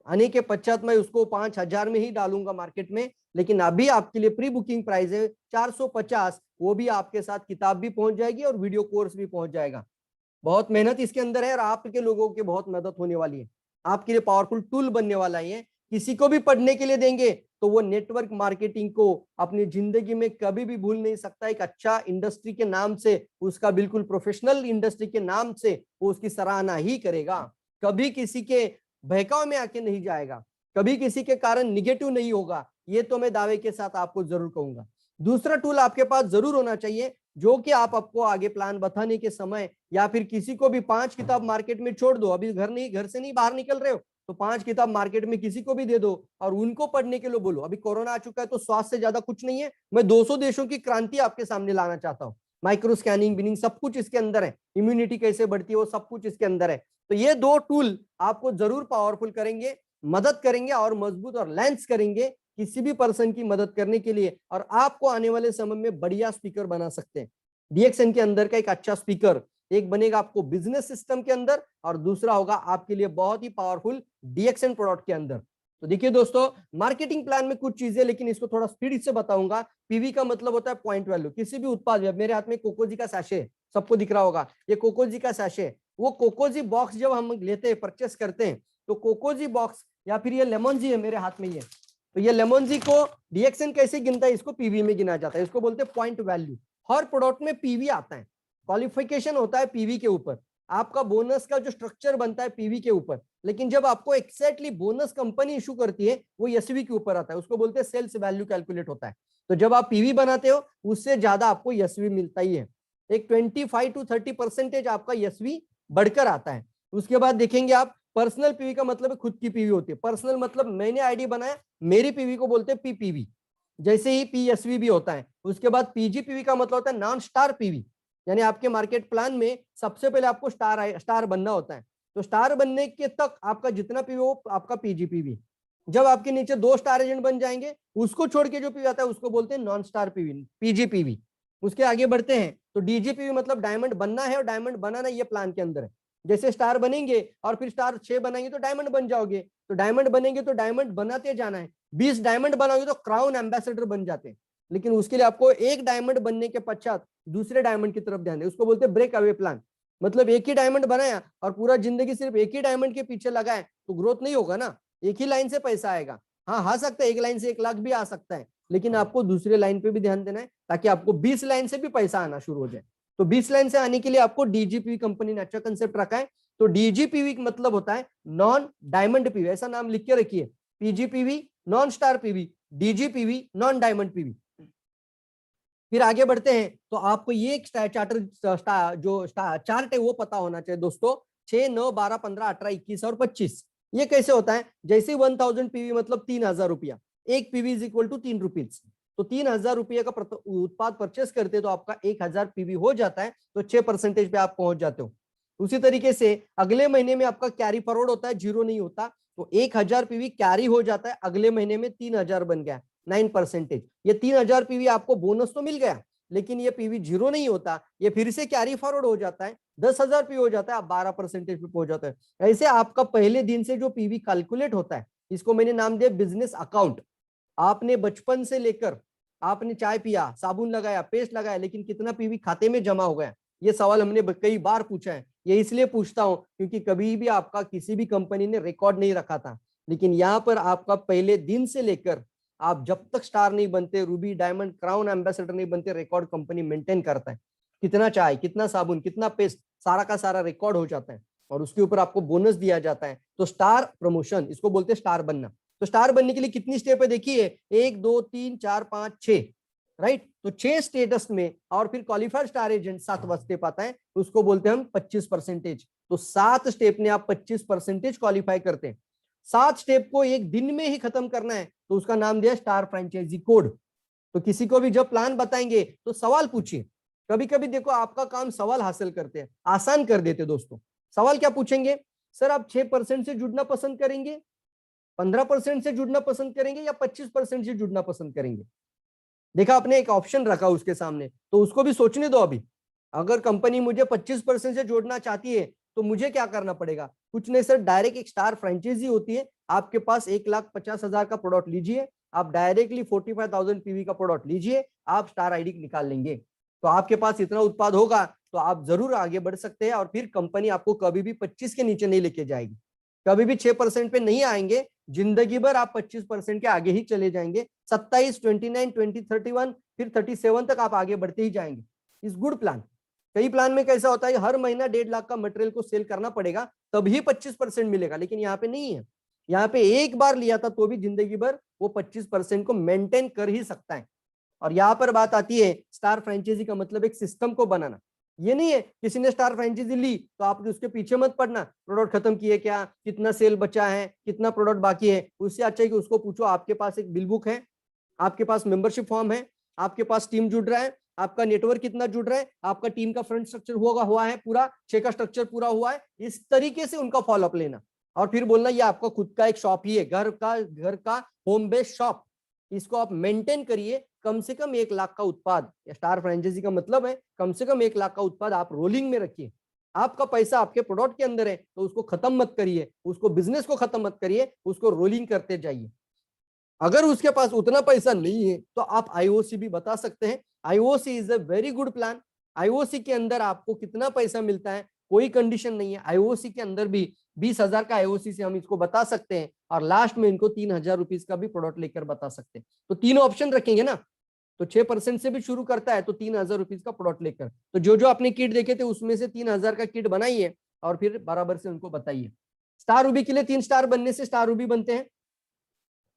आने के पश्चात मैं उसको 5000 में ही डालूंगा मार्केट में, लेकिन अभी आपके लिए प्री बुकिंग प्राइस है 450। वो भी आपके साथ किताब भी पहुंच जाएगी और वीडियो कोर्स भी पहुंच जाएगा। बहुत मेहनत इसके अंदर है, और आपके लोगों की बहुत मदद होने वाली है, आपके लिए पावरफुल टूल बनने वाला है। किसी को भी पढ़ने के लिए देंगे तो वो नेटवर्क मार्केटिंग को अपनी जिंदगी में कभी भी भूल नहीं सकता। एक अच्छा इंडस्ट्री के नाम से, उसका बिल्कुल प्रोफेशनल इंडस्ट्री के नाम से वो उसकी सराहना ही करेगा। कभी किसी के बहकाव में आके नहीं जाएगा, कभी किसी के कारण निगेटिव नहीं होगा, ये तो मैं दावे के साथ आपको जरूर कहूंगा। दूसरा टूल आपके पास जरूर होना चाहिए, जो कि आप आपको आगे प्लान बताने के समय, या फिर किसी को भी 5 किताब मार्केट में छोड़ दो, अभी घर से नहीं बाहर निकल रहे हो तो 5 किताब मार्केट में किसी को भी दे दो और उनको पढ़ने के लिए बोलो। अभी कोरोना आ चुका है तो स्वास्थ्य से ज्यादा कुछ नहीं है, मैं 200 देशों की क्रांति आपके सामने लाना चाहता हूँ। माइक्रो स्कैनिंग, बिनिंग, सब कुछ इसके अंदर है, इम्यूनिटी कैसे बढ़ती है वो सब कुछ इसके अंदर है। तो ये 2 टूल आपको जरूर पावरफुल करेंगे, मदद करेंगे और मजबूत और लैंस करेंगे किसी भी पर्सन की मदद करने के लिए, और आपको आने वाले समय में बढ़िया स्पीकर बना सकते हैं। डीएक्सएन के अंदर का एक अच्छा स्पीकर, एक बनेगा आपको बिजनेस सिस्टम के अंदर, और दूसरा होगा आपके लिए बहुत ही पावरफुल डीएक्सएन प्रोडक्ट के अंदर। तो देखिए दोस्तों, मार्केटिंग प्लान में कुछ चीजें, लेकिन इसको थोड़ा स्पीड से बताऊंगा। पीवी का मतलब होता है पॉइंट वैल्यू। किसी भी उत्पाद, मेरे हाथ में कोकोजी का सैशे, सबको दिख रहा होगा, ये कोकोजी का सैशे। वो कोकोजी बॉक्स जब हम लेते हैं, परचेस करते हैं, तो कोकोजी बॉक्स या फिर ये लेमन जी है मेरे हाथ में, ये तो ये लेमन जी को डीएक्सएन कैसे गिनता है, इसको पीवी में गिना जाता है, इसको बोलते हैं पॉइंट वैल्यू। हर प्रोडक्ट में पीवी आता है, क्वालिफिकेशन होता है पीवी के ऊपर, आपका बोनस का जो स्ट्रक्चर बनता है पीवी के ऊपर, लेकिन जब आपको एक्जैक्टली बोनस कंपनी इशू करती है वो एसवी के ऊपर आता है, उसको बोलते हैं सेल्स वैल्यू कैलकुलेट होता है। तो जब आप पीवी बनाते हो उससे ज्यादा आपको एसवी मिलता ही है, एक 25 to 30% आपका एसवी बढ़कर आता है। उसके बाद देखेंगे आप, पर्सनल पीवी का मतलब है खुद की पीवी होती है, पर्सनल मतलब मैंने आईडी बनाया, मेरी पीवी को बोलते हैं पीपीवी, जैसे ही पीएसवी भी होता है। उसके बाद पीजीपीवी का मतलब होता है नॉन स्टार पीवी, यानी आपके मार्केट प्लान में सबसे पहले आपको स्टार बनना होता है, तो स्टार बनने के तक आपका जितना पीवी हो आपका पीजीपीवी। जब आपके नीचे 2 स्टार एजेंट बन जाएंगे, उसको छोड़ के जो पीवी आता है उसको बोलते हैं नॉन स्टार पीवी, पीजीपीवी। उसके आगे बढ़ते हैं तो डीजीपीवी मतलब डायमंड बनना है, और डायमंड बनाना ये प्लान के अंदर है। जैसे स्टार बनेंगे और फिर स्टार 6 बनाएंगे तो डायमंड बन जाओगे, तो डायमंड बनेंगे तो डायमंड बनाते जाना है, 20 डायमंड बनाओगे तो क्राउन एम्बेसडर बन जाते हैं। लेकिन उसके लिए आपको एक डायमंड बनने के पश्चात दूसरे डायमंड की तरफ ध्यान दें, उसको बोलते हैं ब्रेक अवे प्लान। मतलब एक ही डायमंड बनाया और पूरा जिंदगी सिर्फ एक ही डायमंड के पीछे लगाए तो ग्रोथ नहीं होगा ना, एक ही लाइन से पैसा आएगा। हाँ, आ सकता है, एक लाइन से 1 लाख भी आ सकता है, लेकिन आपको दूसरे लाइन पे भी ध्यान देना है ताकि आपको 20 लाइन से भी पैसा आना शुरू हो जाए। तो 20 लाइन से आने के लिए आपको डीजीपीवी कंपनी ने अच्छा कंसेप्ट रखा है। तो डीजीपीवी मतलब होता है नॉन डायमंड पीवी, ऐसा नाम लिख के रखिए, PGPV non star PV, DGPV non diamond PV. फिर आगे बढ़ते हैं तो आपको ये एक चार्टर जो चार्ट है वो पता होना चाहिए दोस्तों, 6, 9, 12, 15, 18, 21 और 25। ये कैसे होता है, जैसे 1000 पीवी मतलब 3000 रुपया, एक PV is equal to 3 rupees. तो 3,000 रुपये का उत्पाद परचेस करते तो आपका 1,000 पीवी हो जाता है, तो 6% पे आप पहुंच जाते हो। उसी तरीके से अगले महीने में आपका कैरी फॉरवर्ड होता है, जीरो नहीं होता, तो 1,000 पीवी कैरी हो जाता है, अगले महीने में 3,000 बन गया, 9%। ये 3,000 पीवी आपको बोनस तो मिल गया, लेकिन ये पीवी जीरो नहीं होता, ये फिर से कैरी फॉरवर्ड हो जाता है, 10,000 पीवी हो जाता है, आप 12% पे पहुंच जाता है। ऐसे आपका पहले दिन से जो पीवी कैलकुलेट होता है, इसको मैंने नाम दिया बिजनेस अकाउंट। आपने बचपन से लेकर, आपने चाय पिया, साबुन लगाया, पेस्ट लगाया, लेकिन कितना पीवी खाते में जमा हो गया, ये सवाल हमने कई बार पूछा है। ये इसलिए पूछता हूं क्योंकि कभी भी आपका किसी भी कंपनी ने रिकॉर्ड नहीं रखा था, लेकिन यहाँ पर आपका पहले दिन से लेकर आप जब तक स्टार नहीं बनते, रूबी, डायमंड, क्राउन एम्बेसडर नहीं बनते, रिकॉर्ड कंपनी मेंटेन करता है। कितना चाय, कितना साबुन, कितना पेस्ट, सारा का सारा रिकॉर्ड हो जाता है और उसके ऊपर आपको बोनस दिया जाता है। तो स्टार प्रमोशन, इसको बोलते हैं स्टार बनना। तो स्टार बनने के लिए कितनी स्टेप है देखिए, 1 2 3 4 5 6, राइट। तो 6 स्टेटस में, और फिर क्वालिफाइड स्टार एजेंट 7वां स्टेप आता है, उसको बोलते हैं हम 25%। तो 7 स्टेप में आप 25% क्वालिफाई करते हैं। 7 स्टेप को एक दिन में ही खत्म करना है, तो उसका नाम दिया स्टार फ्रेंचाइजी कोड। तो किसी को भी जब प्लान बताएंगे तो सवाल पूछिए। कभी कभी देखो आपका काम सवाल हासिल करते हैं, आसान कर देते दोस्तों। सवाल क्या पूछेंगे, सर आप 6% से जुड़ना पसंद करेंगे, 15% से जुड़ना पसंद करेंगे, या 25% से जुड़ना पसंद करेंगे। देखा आपने, एक ऑप्शन रखा उसके सामने, तो उसको भी सोचने दो। अभी अगर कंपनी मुझे 25% से जोड़ना चाहती है तो मुझे क्या करना पड़ेगा, कुछ नहीं सर, डायरेक्ट एक स्टार फ्रेंचाइजी होती है, आपके पास 1,50,000 का प्रोडक्ट लीजिए, आप डायरेक्टली 45,000 पीवी का प्रोडक्ट लीजिए, आप स्टार आईडी निकाल लेंगे। तो आपके पास इतना उत्पाद होगा तो आप जरूर आगे बढ़ सकते हैं, और फिर कंपनी आपको कभी भी 25 के नीचे नहीं लेके जाएगी, कभी भी 6% पे नहीं आएंगे, जिंदगी भर आप 25% के आगे ही चले जाएंगे। 27, 29, 20, 31, फिर 37 तक आप आगे बढ़ते ही जाएंगे। इस गुड प्लान। कई प्लान में कैसा होता है, हर महीना 1.5 लाख का मटेरियल को सेल करना पड़ेगा तभी 25% मिलेगा, लेकिन यहाँ पे नहीं है। यहाँ पे एक बार लिया था तो भी जिंदगी भर वो 25% को मेंटेन कर ही सकता है। और यहाँ पर बात आती है, स्टार फ्रेंचाइजी का मतलब एक सिस्टम को बनाना। ये नहीं है किसी ने स्टार फ्रेंचाइजी ली तो आप उसके पीछे मत पड़ना, प्रोडक्ट खत्म किए क्या, कितना सेल बचा है, कितना प्रोडक्ट बाकी है। उससे अच्छा है कि उसको पूछो, आपके पास एक बिल बुक है, आपके पास मेंबरशिप फॉर्म है, आपके पास टीम जुड़ रहा है, आपका नेटवर्क कितना जुड़ रहा है, आपका टीम का फ्रंट स्ट्रक्चर हुआ है, पूरा 6 का स्ट्रक्चर पूरा हुआ है। इस तरीके से उनका फॉलोअप लेना और फिर बोलना ये आपका खुद का एक शॉप ही है, घर का होम बेस्ड शॉप, इसको आप मेंटेन करिए। कम से कम 1 लाख का उत्पाद, स्टार फ्रेंचाइजी का मतलब है कम से कम 1 लाख का उत्पाद आप रोलिंग में रखिए। आपका पैसा आपके प्रोडक्ट के अंदर है तो उसको खत्म मत करिए, उसको बिजनेस को खत्म मत करिए, उसको रोलिंग करते जाइए। अगर उसके पास उतना पैसा नहीं है तो आप आईओसी भी बता सकते हैं। IOC is a very good plan. IOC के अंदर आपको कितना पैसा मिलता है कोई कंडीशन नहीं है, आईओसी के अंदर भी 20,000 का आईओसी से हम इसको बता सकते हैं, और लास्ट में इनको 3,000 रुपीज का भी प्रोडक्ट लेकर बता सकते हैं। तो तीनों ऑप्शन रखेंगे ना, तो 6% से भी शुरू करता है तो 3,000 रुपीज का प्रोडक्ट लेकर, तो जो आपने किट देखे थे उसमें से 3,000 का किट बनाइए और फिर बराबर से उनको बताइए। स्टार रूबी के लिए 3 स्टार बनने से स्टार रूबी बनते हैं।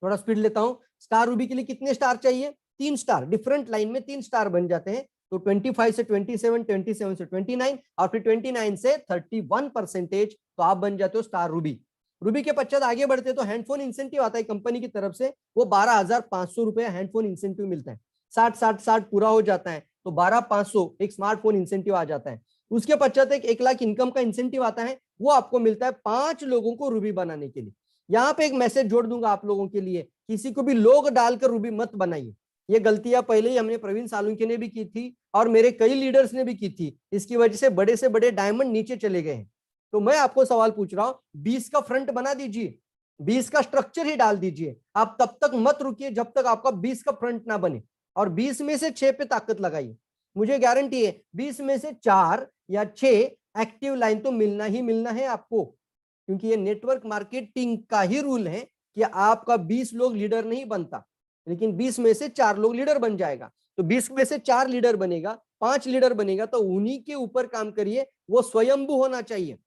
थोड़ा स्पीड लेता हूं, स्टार रूबी के लिए कितने स्टार चाहिए, 3 स्टार, डिफरेंट लाइन में 3 स्टार बन जाते हैं। तो 25 से 27, 27 से 29 और फिर 29 से 31%, तो आप बन जाते हो स्टार रूबी। रूबी के पश्चात आगे बढ़ते तो हैंडफोन इंसेंटिव आता है कंपनी की तरफ से, वो 12,500 रुपए हैंडफोन इंसेंटिव मिलता है। 60-60-60 पूरा हो जाता है तो 12,500 एक स्मार्टफोन इंसेंटिव आ जाता है। उसके पश्चात एक 1 लाख इनकम का इंसेंटिव आता है, वो आपको मिलता है 5 लोगों को रूबी बनाने के लिए। यहाँ पे एक मैसेज जोड़ दूंगा आप लोगों के लिए, किसी को भी लोग डालकर रूबी मत बनाइए। ये गलतियां पहले ही हमने प्रवीण सालुंके ने भी की थी और मेरे कई लीडर्स ने भी की थी, इसकी वजह से बड़े डायमंड नीचे चले गए हैं। तो मैं आपको सवाल पूछ रहा हूं, 20 का फ्रंट बना दीजिए, 20 का स्ट्रक्चर ही डाल दीजिए। आप तब तक मत रुकिए जब तक आपका 20 का फ्रंट ना बने, और 20 में से 6 पे ताकत लगाइए। मुझे गारंटी है 20 में से 4 या 6 एक्टिव लाइन तो मिलना ही मिलना है आपको, क्योंकि ये नेटवर्क मार्केटिंग का ही रूल है कि आपका 20 लोग लीडर नहीं बनता, लेकिन 20 में से 4 लोग लीडर बन जाएगा। तो 20 में से 4 लीडर बनेगा, 5 लीडर बनेगा, तो उन्हीं के ऊपर काम करिए। वो स्वयंभू होना चाहिए,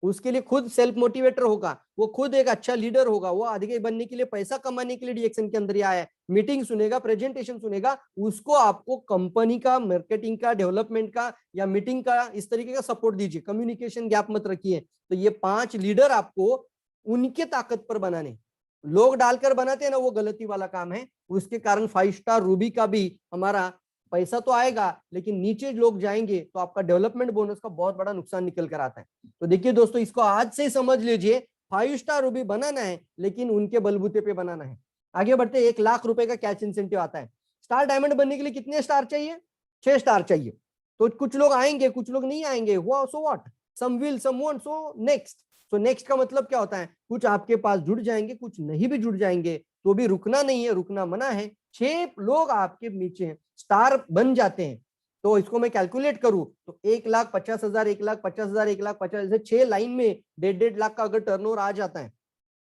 उसके लिए खुद सेल्फ मोटिवेटर होगा, वो खुद एक अच्छा लीडर होगा, वो आगे बनने के लिए, पैसा कमाने के लिए डीएक्शन के अंदर ही आया है, मीटिंग सुनेगा, प्रेजेंटेशन सुनेगा, उसको आपको कंपनी का, मार्केटिंग का, डेवलपमेंट का या मीटिंग का इस तरीके का सपोर्ट दीजिए, कम्युनिकेशन गैप मत रखिए। तो ये 5 लीडर आपको उनके ताकत पर बनाने, लोग डालकर बनाते हैं ना, वो गलती वाला काम है। उसके कारण 5 स्टार रूबी का भी हमारा पैसा तो आएगा, लेकिन नीचे लोग जाएंगे तो आपका डेवलपमेंट बोनस का बहुत बड़ा नुकसान निकल कर आता है। तो देखिए दोस्तों, इसको आज से ही समझ लीजिए, 5 स्टार रूबी बनाना है, लेकिन उनके बलबूते पे बनाना है। आगे बढ़ते, 1 लाख रुपए का कैश इंसेंटिव आता है। स्टार डायमंड बनने के लिए कितने स्टार चाहिए? 6 स्टार चाहिए। तो कुछ लोग आएंगे, कुछ लोग नहीं आएंगे, हुआ so what, some will some won't, so next. तो नेक्स्ट का मतलब क्या होता है? कुछ आपके पास जुड़ जाएंगे, कुछ नहीं भी जुड़ जाएंगे, तो भी रुकना नहीं है, रुकना मना है। 6 लोग आपके नीचे स्टार बन जाते हैं। तो इसको मैं कैलकुलेट करूं तो 1,50,000, 1,50,000, 1,50,000, जैसे 6 लाइन में 1.5 लाख का अगर टर्नओवर आ जाता है,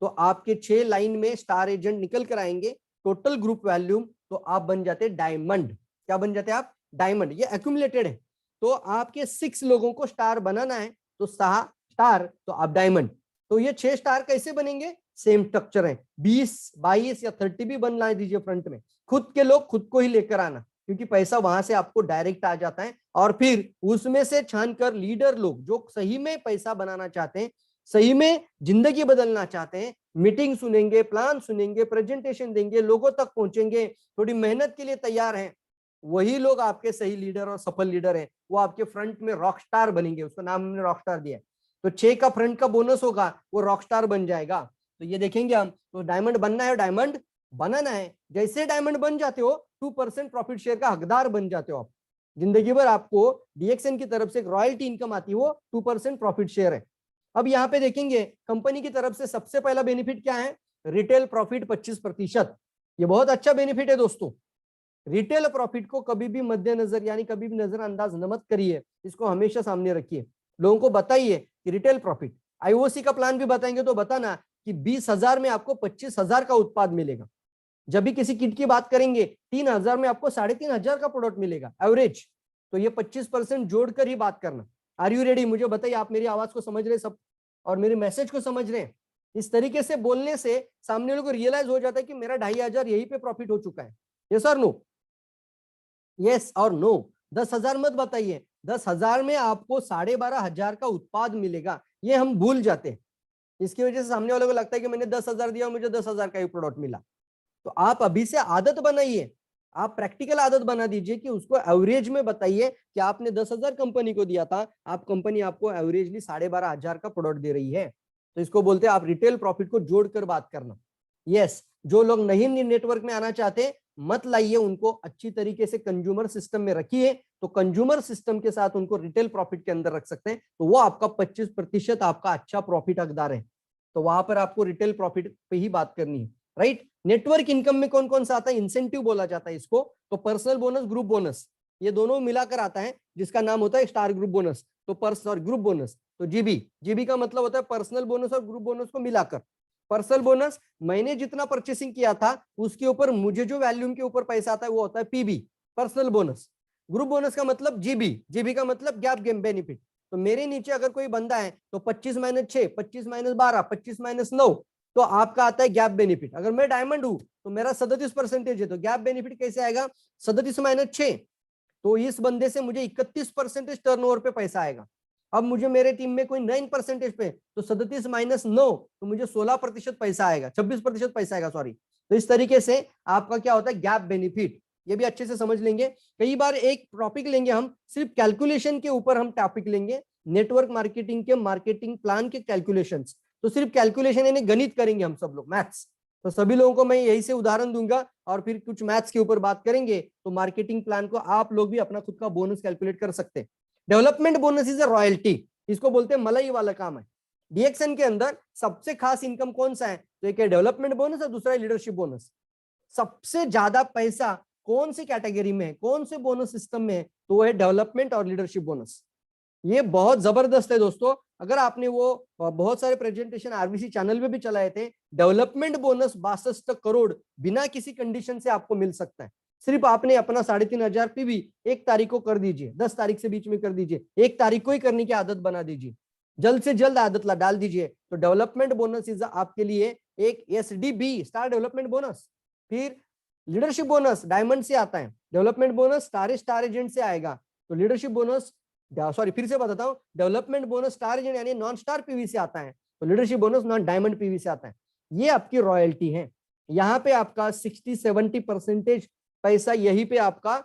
तो आपके 6 लाइन में स्टार एजेंट निकल कर आएंगे, टोटल ग्रुप वैल्यूम, तो आप बन जाते डायमंड। क्या बन जाते हैं आप? डायमंड। ये एक्यूमुलेटेड है। तो आपके 6 लोगों को स्टार बनाना है, तो 6 स्टार, तो आप डायमंड। तो ये 6 स्टार कैसे बनेंगे? सेम स्ट्रक्चर है, 20, 22 या 30 भी बनना दीजिए फ्रंट में। खुद के लोग खुद को ही लेकर आना, क्योंकि पैसा वहां से आपको डायरेक्ट आ जाता है। और फिर उसमें से छानकर लीडर लोग जो सही में पैसा बनाना चाहते हैं, सही में जिंदगी बदलना चाहते हैं, मीटिंग सुनेंगे, प्लान सुनेंगे, प्रेजेंटेशन देंगे, लोगों तक पहुंचेंगे, थोड़ी मेहनत के लिए तैयार हैं, वही लोग आपके सही लीडर और सफल लीडर हैं। वो आपके फ्रंट में रॉक स्टार बनेंगे, उसका नाम हमने रॉक स्टार दिया है। तो 6 का फ्रंट का बोनस होगा, वो रॉक स्टार बन जाएगा। तो ये देखेंगे हम, तो डायमंड बनना है, डायमंड बनाना है। जैसे डायमंड बन जाते हो, 2% प्रॉफिट शेयर का हकदार बन जाते हो आप। जिंदगी भर आपको डीएक्सएन की तरफ से एक रॉयल्टी इनकम आती है, वो 2% प्रॉफिट शेयर है। अब यहाँ पे देखेंगे, कंपनी की तरफ से सबसे पहला बेनिफिट क्या है? Retail profit 25%। ये बहुत अच्छा बेनिफिट है दोस्तों। रिटेल प्रॉफिट को कभी भी मद्देनजर, यानी कभी भी नजरअंदाज न मत करिए, इसको हमेशा सामने रखिए। लोगों को बताइए कि रिटेल प्रॉफिट, आईओसी का प्लान भी बताएंगे तो बताना कि 20,000 में आपको 25,000 का उत्पाद मिलेगा। जब भी किसी किट की बात करेंगे, 3,000 में आपको 3,500 का प्रोडक्ट मिलेगा एवरेज। तो ये 25% जोड़कर ही बात करना। Are you ready? मुझे बताइए, आप मेरी आवाज को समझ रहे सब और मेरे मैसेज को समझ रहे हैं? इस तरीके से बोलने से सामने वालों को रियलाइज हो जाता है कि मेरा 2,500 यही पे प्रॉफिट हो चुका है। यस और नो? यस और नो? 10,000 मत बताइए, 10,000 में आपको 12,500 का उत्पाद मिलेगा, ये हम भूल जाते हैं। इसकी वजह से सामने वालों को लगता है कि मैंने 10,000 दिया, मुझे 10,000 का ही प्रोडक्ट मिला। तो आप अभी से आदत बनाइए, आप प्रैक्टिकल आदत बना दीजिए कि उसको एवरेज में बताइए कि आपने 10,000 कंपनी को दिया था, आप कंपनी आपको एवरेजली 12,500 का प्रोडक्ट दे रही है। तो इसको बोलते हैं आप रिटेल प्रॉफिट को जोड़कर बात करना। यस, जो लोग नहीं नेटवर्क में आना चाहते, मत लाइए उनको, अच्छी तरीके से कंज्यूमर सिस्टम में रखिए, तो कंज्यूमर सिस्टम के साथ उनको रिटेल प्रॉफिट के अंदर रख सकते हैं, तो वो आपका 25% आपका अच्छा प्रॉफिट हकदार है। तो वहां पर आपको रिटेल प्रॉफिट पे ही बात करनी है, राइट? नेटवर्क इनकम में कौन कौन सा आता है? इंसेंटिव बोला जाता है इसको। तो पर्सनल बोनस, ग्रुप बोनस, ये दोनों मिलाकर आता है, जिसका नाम होता है स्टार ग्रुप बोनस। तो पर्सनल ग्रुप बोनस, तो जीबी, जीबी का मतलब होता है पर्सनल बोनस और ग्रुप बोनस को मिलाकर। पर्सनल बोनस, मैंने जितना परचेसिंग किया था उसके ऊपर मुझे जो वैल्यूम के ऊपर पैसा आता है वो होता है PB, personal bonus. Group bonus का मतलब जीबी, जीबी का मतलब गैप गेम बेनिफिट। तो मेरे नीचे अगर कोई बंदा है तो 25 - 6, 25 - 12, 25 - 9, तो आपका आता है गैप बेनिफिट। अगर मैं डायमंड हूं तो मेरा 37% है, तो गैप बेनिफिट कैसे आएगा? 37 - 6, तो इस बंदे से मुझे 31% टर्नओवर पे पैसा आएगा। अब मुझे मेरे टीम में कोई 9% पे, तो 37 - 9, तो मुझे 16% पैसा आएगा, 26% पैसा आएगा, सॉरी। तो इस तरीके से आपका क्या होता है? Gap benefit. ये भी अच्छे से समझ लेंगे। कई बार एक टॉपिक लेंगे हम, सिर्फ कैलकुलेशन के ऊपर हम टॉपिक लेंगे, नेटवर्क मार्केटिंग के मार्केटिंग प्लान के कैलकुलेशंस। तो सिर्फ कैलकुलेशन यानी गणित करेंगे हम सब लोग, मैथ्स। तो सभी लोगों को मैं यही से उदाहरण दूंगा और फिर कुछ मैथ्स के ऊपर बात करेंगे। तो मार्केटिंग प्लान को आप लोग भी अपना खुद का बोनस कैलकुलेट कर सकते हैं। Development bonus is a royalty, इसको बोलते हैं मलाई वाला काम है। डीएक्सएन के अंदर सबसे खास इनकम कौन सा है? तो एक है डेवलपमेंट बोनस और दूसरा है लीडरशिप बोनस। सबसे ज्यादा पैसा कौन सी कैटेगरी में है, कौन से बोनस सिस्टम में है? तो वो है डेवलपमेंट और लीडरशिप बोनस। ये बहुत जबरदस्त है दोस्तों। अगर आपने वो बहुत सारे प्रेजेंटेशन आरबीसी चैनल पे भी चलाए थे, डेवलपमेंट बोनस 62 करोड़ बिना किसी कंडीशन से आपको मिल सकता है। सिर्फ आपने अपना 3,500 पीवी 1 तारीख को कर दीजिए, 10 तारीख से बीच में कर दीजिए, 1 तारीख को ही करने की आदत बना दीजिए, जल्द से जल्द आदत डाल दीजिए। तो डेवलपमेंट बोनस इज आपके लिए एक एसडीबी, स्टार डेवलपमेंट बोनस। फिर लीडरशिप बोनस डायमंड से आता है, डेवलपमेंट बोनस स्टार एजेंट से आएगा। तो लीडरशिप बोनस, सॉरी फिर से बताता हूं, डेवलपमेंट बोनस स्टार एजेंट यानी नॉन स्टार पीवी से आता है, तो leadership bonus non diamond PV से आता है। ये आपकी रॉयल्टी है। यहाँ पे आपका 60-70% पैसा यही पे आपका,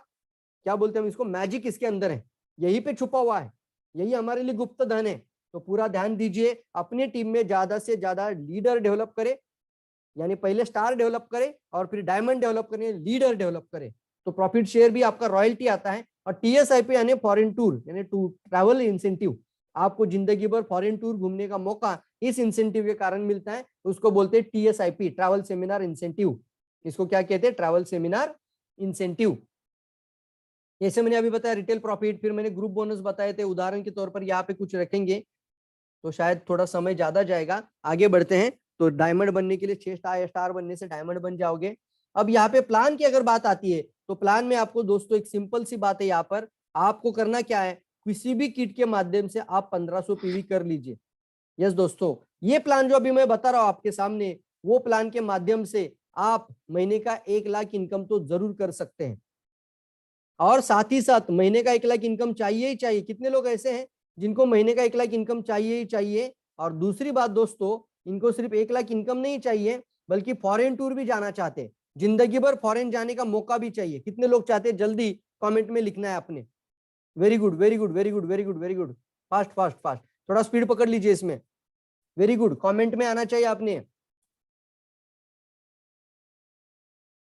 क्या बोलते हैं हम इसको, मैजिक इसके अंदर है, यही पे छुपा हुआ है, यही हमारे लिए गुप्त धन है। तो पूरा ध्यान दीजिए, अपनी टीम में ज्यादा से ज्यादा लीडर डेवलप करे, यानी पहले स्टार डेवलप करे और फिर डायमंड डेवलप करें, लीडर डेवलप करे, तो प्रॉफिट शेयर भी आपका रॉयल्टी आता है। और टीएसआईपी यानी फॉरेन टूर, यानी ट्रैवल इंसेंटिव, आपको जिंदगी भर फॉरेन टूर घूमने का मौका इस इंसेंटिव के कारण मिलता है, उसको बोलते हैं टीएसआईपी, ट्रैवल सेमिनार इंसेंटिव। इसको क्या कहते हैं? Travel seminar incentive. जैसे मैंने अभी बताया रिटेल प्रॉफिट, फिर मैंने ग्रुप बोनस बताए थे, उदाहरण के तौर पर यहाँ पे कुछ रखेंगे तो शायद थोड़ा समय ज्यादा जाएगा, आगे बढ़ते हैं। तो डायमंड बनने के लिए 6 स्टार, स्टार बनने से डायमंड बन जाओगे। अब यहाँ पे प्लान की अगर बात आती है तो प्लान में आपको दोस्तों एक सिंपल सी बात है, यहाँ पर आपको करना क्या है, किसी भी किट के माध्यम से आप 1500 पीवी कर लीजिए। यस दोस्तों, ये प्लान जो अभी मैं बता रहा हूं आपके सामने, वो प्लान के माध्यम से आप महीने का 1 लाख इनकम तो जरूर कर सकते हैं। और साथ ही साथ महीने का 1 लाख इनकम चाहिए ही चाहिए। कितने लोग ऐसे हैं जिनको महीने का 1 लाख इनकम चाहिए ही चाहिए? और दूसरी बात दोस्तों, इनको सिर्फ 1 लाख इनकम नहीं चाहिए, बल्कि फॉरेन टूर भी जाना चाहते हैं, जिंदगी भर फॉरेन जाने का मौका भी चाहिए। कितने लोग चाहते हैं? जल्दी कमेंट में लिखना है आपने। Very good, very good, very good, very good, very good, fast fast fast, थोड़ा स्पीड पकड़ लीजिए इसमें। वेरी गुड, कमेंट में आना चाहिए आपने,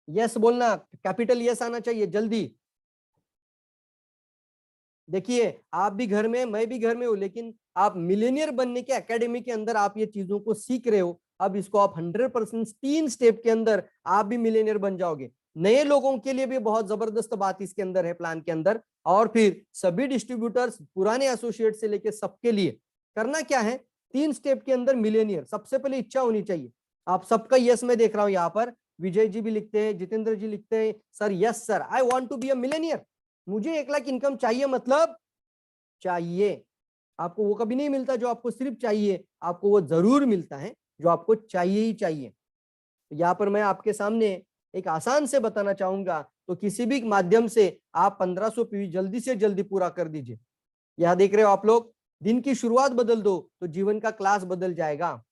यस बोलना, कैपिटल यस आना चाहिए जल्दी। देखिए, आप भी घर में, मैं भी घर में हूं, लेकिन आप मिलेनियर बनने के एकेडमी के अंदर आप ये चीजों को सीख रहे हो। अब इसको आप 100% 3 स्टेप के अंदर आप भी मिलेनियर बन जाओगे। नए लोगों के लिए भी बहुत जबरदस्त बात इसके अंदर है, प्लान के अंदर। और फिर सभी डिस्ट्रीब्यूटर्स, पुराने एसोसिएट से लेके सबके लिए करना क्या है, 3 स्टेप के अंदर मिलेनियर। सबसे पहले इच्छा होनी चाहिए। आप सबका यस मैं देख रहा हूं यहाँ पर, विजय जी भी लिखते हैं, जितेंद्र जी लिखते हैं, sir yes sir, I want to be a millionaire. मुझे 1 लाख इनकम चाहिए, मतलब चाहिए। आपको वो कभी नहीं मिलता जो आपको सिर्फ चाहिए, आपको वो जरूर मिलता है जो आपको चाहिए ही चाहिए। यहाँ पर मैं आपके सामने एक आसान से बताना चाहूंगा, तो किसी भी माध्यम से आप 1500 पीवी जल्दी से जल्दी पूरा कर दीजिए। यहाँ देख रहे हो आप लोग, दिन की शुरुआत बदल दो तो जीवन का क्लास बदल जाएगा।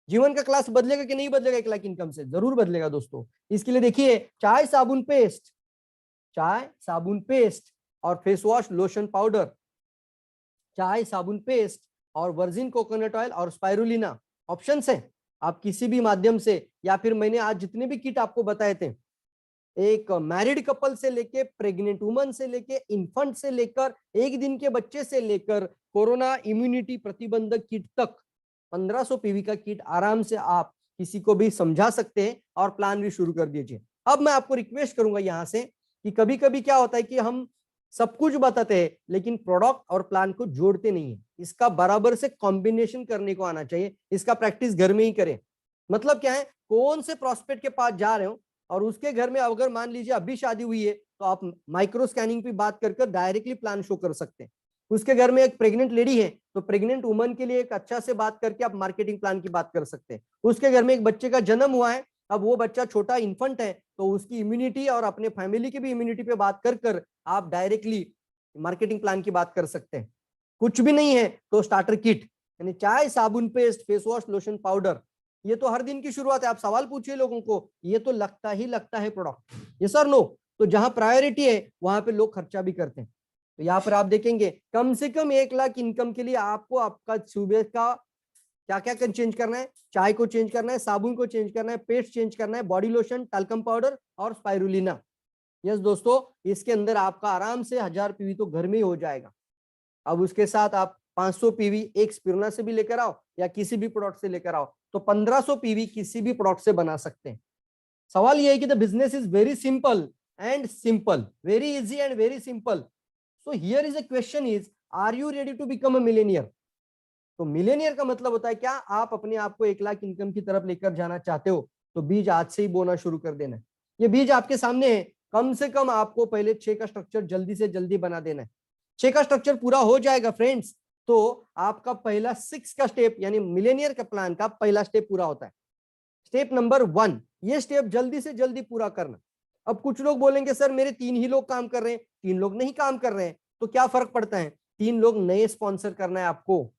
जीवन का क्लास बदलेगा कि नहीं बदलेगा? 1 लाख इनकम से जरूर बदलेगा दोस्तों। इसके लिए देखिए, चाय साबुन पेस्ट, चाय साबुन पेस्ट और फेस वॉश लोशन पाउडर, चाय साबुन पेस्ट और वर्जिन कोकोनट ऑयल और स्पाइरुलिना ऑप्शन है। आप किसी भी माध्यम से, या फिर मैंने आज जितने भी किट आपको बताए थे, एक मैरिड कपल से लेके, प्रेग्नेंट वुमन से लेके, इन्फेंट से लेकर, 1 दिन के बच्चे से लेकर कोरोना इम्यूनिटी प्रतिबंधक किट तक, 1500 पीवी का किट आराम से आप किसी को भी समझा सकते हैं और प्लान भी शुरू कर दीजिए। अब मैं आपको रिक्वेस्ट करूंगा यहाँ से कि कभी कभी क्या होता है कि हम सब कुछ बताते हैं लेकिन प्रोडक्ट और प्लान को जोड़ते नहीं है। इसका बराबर से कॉम्बिनेशन करने को आना चाहिए, इसका प्रैक्टिस घर में ही करें। मतलब क्या है, कौन से प्रोस्पेक्ट के पास जा रहे हो और उसके घर में अगर मान लीजिए अभी शादी हुई है, तो आप माइक्रो स्कैनिंग पे बात कर डायरेक्टली प्लान शो कर सकते हैं। उसके घर में एक प्रेग्नेंट लेडी है, तो प्रेग्नेंट वुमन के लिए एक अच्छा से बात करके आप मार्केटिंग प्लान की बात कर सकते हैं। उसके घर में एक बच्चे का जन्म हुआ है, अब वो बच्चा छोटा इन्फेंट है, तो उसकी इम्यूनिटी और अपने फैमिली की भी इम्यूनिटी पे बात कर आप डायरेक्टली मार्केटिंग प्लान की बात कर सकते हैं। कुछ भी नहीं है तो स्टार्टर किट, यानी चाय साबुन paste face wash lotion powder, ये तो हर दिन की शुरुआत है। आप सवाल पूछिए लोगों को, ये तो लगता ही लगता है प्रोडक्ट, ये सर नो। तो जहां प्रायोरिटी है वहां पे लोग खर्चा भी करते हैं। तो यहाँ पर आप देखेंगे कम से कम 1 लाख इनकम के लिए आपको आपका सुबह का क्या क्या चेंज करना है, चाय को चेंज करना है, साबुन को चेंज करना है, पेस्ट चेंज करना है, बॉडी लोशन, टाल्कम पाउडर और स्पाइरुलिना। यस दोस्तों, इसके अंदर आपका आराम से 1000 पीवी तो घर में ही हो जाएगा। अब उसके साथ आप 500 पीवी एक स्पिरुलिना से भी लेकर आओ या किसी भी प्रोडक्ट से लेकर आओ, तो 1500 पीवी किसी भी प्रोडक्ट से बना सकते हैं। सवाल यह है कि the business is very simple and simple, very easy and very simple. So here is a question is, are you ready to become a millionaire? तो मिलेनियर का मतलब होता है क्या, आप अपने आप को 1 लाख इनकम की तरफ लेकर जाना चाहते हो, तो बीज आज से ही बोना शुरू कर देना है। ये बीज आपके सामने है। कम से कम आपको पहले 6 का स्ट्रक्चर जल्दी से जल्दी बना देना है। 6 का स्ट्रक्चर पूरा हो जाएगा फ्रेंड्स, तो आपका पहला 6 का स्टेप यानी मिलेनियर का प्लान का पहला स्टेप पूरा होता है। स्टेप नंबर 1, ये स्टेप जल्दी से जल्दी पूरा करना। अब कुछ लोग बोलेंगे सर मेरे 3 ही लोग काम कर रहे हैं, 3 लोग नहीं काम कर रहे हैं, तो क्या फर्क पड़ता है? 3 लोग नए स्पॉन्सर करना है आपको,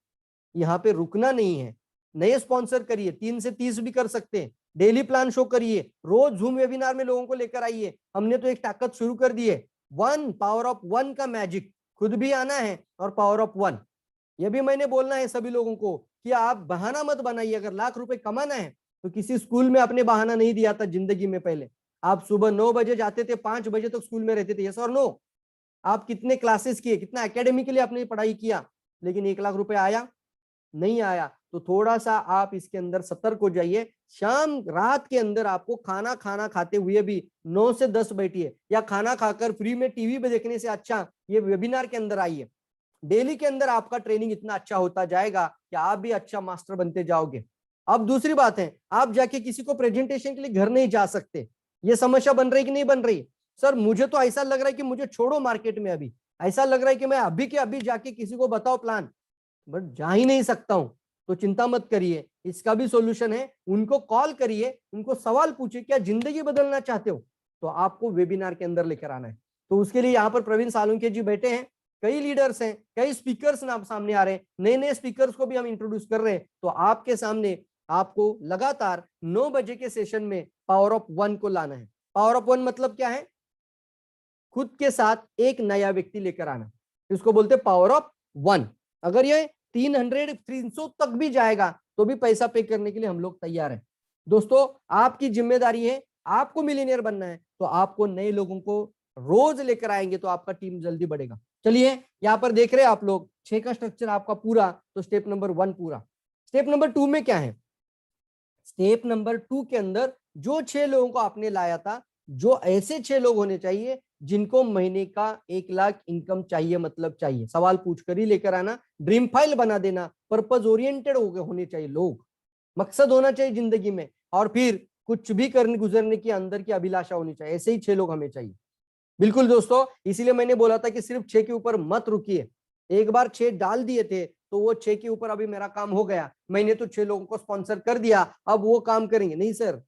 यहाँ पे रुकना नहीं है। नए स्पॉन्सर करिए, 3 से 30 भी कर सकते हैं, डेली प्लान शो करिए, रोज जूम वेबिनार में लोगों को लेकर आइए। हमने तो एक ताकत शुरू कर दी है, वन, पावर ऑफ वन का मैजिक, खुद भी आना है और पावर ऑफ वन ये भी मैंने बोलना है सभी लोगों को कि आप बहाना मत बनाइए। अगर लाख रुपए कमाना है तो किसी स्कूल में आपने बहाना नहीं दिया था जिंदगी में। पहले आप सुबह 9 बजे जाते थे, 5 बजे तक स्कूल में रहते थे, यस और नो? आप कितने क्लासेस किए, कितना एकेडमिकली आपने पढ़ाई किया, लेकिन 1 लाख रुपए आया नहीं आया? तो थोड़ा सा आप इसके अंदर सतर्क हो जाइए। शाम रात के अंदर आपको खाना खाते हुए भी 9 से 10 बैठिए, या खाना खाकर फ्री में टीवी पे देखने से अच्छा ये वेबिनार के अंदर आइए। डेली के अंदर आपका ट्रेनिंग इतना अच्छा होता जाएगा कि आप भी अच्छा मास्टर बनते जाओगे। अब दूसरी बात है, आप जाके किसी को प्रेजेंटेशन के लिए घर नहीं जा सकते। ये समस्या बन रही कि नहीं बन रही? सर मुझे तो ऐसा लग रहा है कि मुझे छोड़ो मार्केट में, अभी ऐसा लग रहा है कि मैं अभी के अभी जाके किसी को बताओ प्लान, बट जा ही नहीं सकता हूं। तो चिंता मत करिए, इसका भी सॉल्यूशन है। उनको कॉल करिए, उनको सवाल पूछिए, क्या जिंदगी बदलना चाहते हो? तो आपको वेबिनार के अंदर लेकर आना है। तो उसके लिए यहाँ पर प्रवीण सालुंके जी बैठे हैं, कई लीडर्स हैं, कई स्पीकर्स नाम सामने आ रहे हैं, नए नए स्पीकर्स को भी हम इंट्रोड्यूस कर रहे हैं। तो आपके सामने आपको लगातार 9 बजे के सेशन में पावर ऑफ वन को लाना है। पावर ऑफ वन मतलब क्या है? खुद के साथ एक नया व्यक्ति लेकर आना, इसको बोलते पावर ऑफ वन। अगर ये 300 तक भी जाएगा तो भी पैसा पे करने के लिए हम लोग तैयार हैं। दोस्तों आपकी जिम्मेदारी है, आपको मिलीनियर बनना है तो आपको नए लोगों को रोज लेकर आएंगे तो आपका टीम जल्दी बढ़ेगा। चलिए यहाँ पर देख रहे हैं आप लोग 6 का स्ट्रक्चर आपका पूरा, तो स्टेप नंबर 1 पूरा। स्टेप नंबर 2 में क्या है? स्टेप नंबर 2 के अंदर जो 6 लोगों को आपने लाया था, जो ऐसे 6 लोग होने चाहिए जिनको महीने का 1 लाख इनकम चाहिए, मतलब चाहिए, सवाल पूछकर ही लेकर आना, ड्रीम फाइल बना देना, पर्पज ओरिएंटेड होने चाहिए लोग, मकसद होना चाहिए जिंदगी में, और फिर कुछ भी करने गुजरने की अंदर की अभिलाषा होनी चाहिए। ऐसे ही 6 लोग हमें चाहिए। बिल्कुल दोस्तों, इसीलिए मैंने बोला था कि सिर्फ 6 के ऊपर मत रुकिए। एक बार 6 डाल दिए थे तो वो 6 के ऊपर अभी मेरा काम हो गया, मैंने तो 6 लोगों को स्पॉन्सर कर दिया, अब वो काम करेंगे नहीं सर।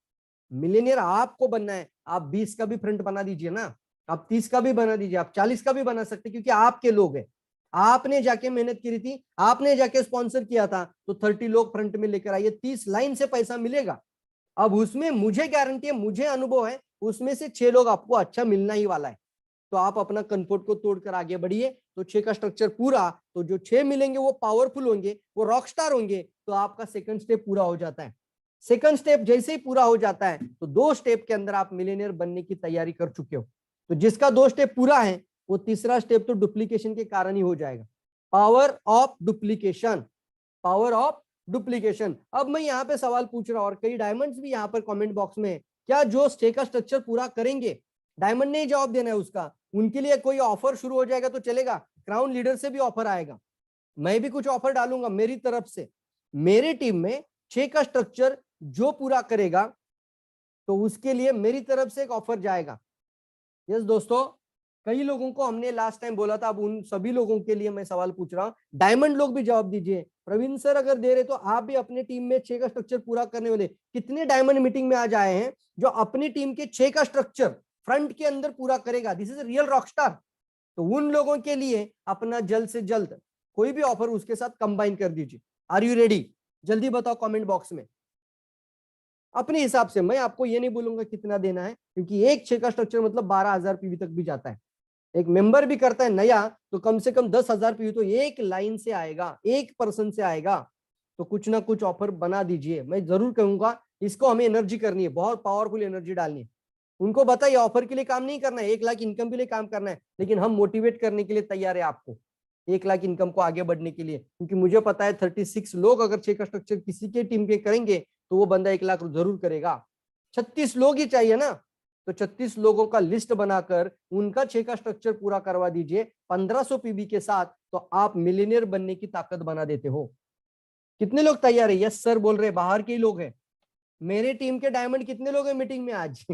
मिलीनियर आपको बनना है, आप 20 का भी फ्रंट बना दीजिए ना, आप 30 का भी बना दीजिए, आप 40 का भी बना सकते, क्योंकि आपके लोग हैं। आपने जाके मेहनत की थी, आपने जाके स्पॉन्सर किया था, तो 30 लोग फ्रंट में लेकर आइए, 30 लाइन से पैसा मिलेगा। अब उसमें मुझे गारंटी है, मुझे अनुभव है, उसमें से 6 लोग आपको अच्छा मिलना ही वाला है। तो आप अपना कंफर्ट को तोड़कर आगे बढ़िए। तो 6 का स्ट्रक्चर पूरा, तो जो 6 मिलेंगे वो पावरफुल होंगे, वो रॉकस्टार होंगे, तो आपका सेकंड स्टेप पूरा हो जाता है। सेकंड स्टेप जैसे ही पूरा हो जाता है तो 2 स्टेप के अंदर आप मिलियनेयर बनने की तैयारी कर चुके हो। तो जिसका 2 स्टेप पूरा है वो तीसरा स्टेप तो डुप्लीकेशन के कारण ही हो जाएगा। Power of duplication, power of duplication. अब मैं यहाँ पे सवाल पूछ रहा हूँ, और कई डायमंड्स भी यहाँ पर कमेंट बॉक्स में, क्या जो 6 का स्ट्रक्चर पूरा करेंगे, डायमंड ने जवाब देना है उसका, उनके लिए कोई ऑफर शुरू हो जाएगा तो चलेगा? क्राउन लीडर से भी ऑफर आएगा, मैं भी कुछ ऑफर डालूंगा मेरी तरफ से। मेरी टीम में 6 का स्ट्रक्चर जो पूरा करेगा तो उसके लिए मेरी तरफ से एक ऑफर जाएगा। यस दोस्तों, कई लोगों को हमने लास्ट टाइम बोला था, अब उन सभी लोगों के लिए मैं सवाल पूछ रहा हूं, डायमंड लोग भी जवाब दीजिए। प्रवीण सर अगर दे रहे तो आप भी अपनी टीम में 6 का स्ट्रक्चर पूरा करने वाले कितने डायमंड मीटिंग में आज आए हैं जो अपनी टीम के 6 का स्ट्रक्चर फ्रंट के अंदर पूरा करेगा? This is real Rockstar. तो उन लोगों के लिए अपना जल्द से जल्द कोई भी ऑफर उसके साथ कंबाइन कर दीजिए। Are you ready? जल्दी बताओ कमेंट बॉक्स में अपने हिसाब से। मैं आपको ये नहीं बोलूंगा कितना देना है, क्योंकि एक 6 का स्ट्रक्चर मतलब 12,000 पीवी तक भी जाता है। एक मेंबर भी करता है नया तो कम से कम 10,000 पीवी तो एक लाइन से आएगा, एक पर्सन से आएगा। तो कुछ ना कुछ ऑफर बना दीजिए। मैं जरूर कहूंगा इसको हमें एनर्जी करनी है, बहुत पावरफुल एनर्जी डालनी है। उनको बताइए ऑफर के लिए काम नहीं करना है, 1 लाख इनकम के लिए काम करना है, लेकिन हम मोटिवेट करने के लिए तैयार है आपको 1 लाख इनकम को आगे बढ़ने के लिए। क्योंकि मुझे पता है 36 लोग अगर 6 का स्ट्रक्चर किसी के टीम के करेंगे तो वो बंदा 1 लाख जरूर करेगा। 36 लोग ही चाहिए ना, तो 36 लोगों का लिस्ट बनाकर उनका 6 का स्ट्रक्चर पूरा करवा दीजिए 1500 पीबी के साथ, तो आप मिलीनियर बनने की ताकत बना देते हो। कितने लोग तैयार है? यस सर बोल रहे, बाहर के ही लोग हैं। मेरे टीम के डायमंड कितने लोग हैं मीटिंग में आज?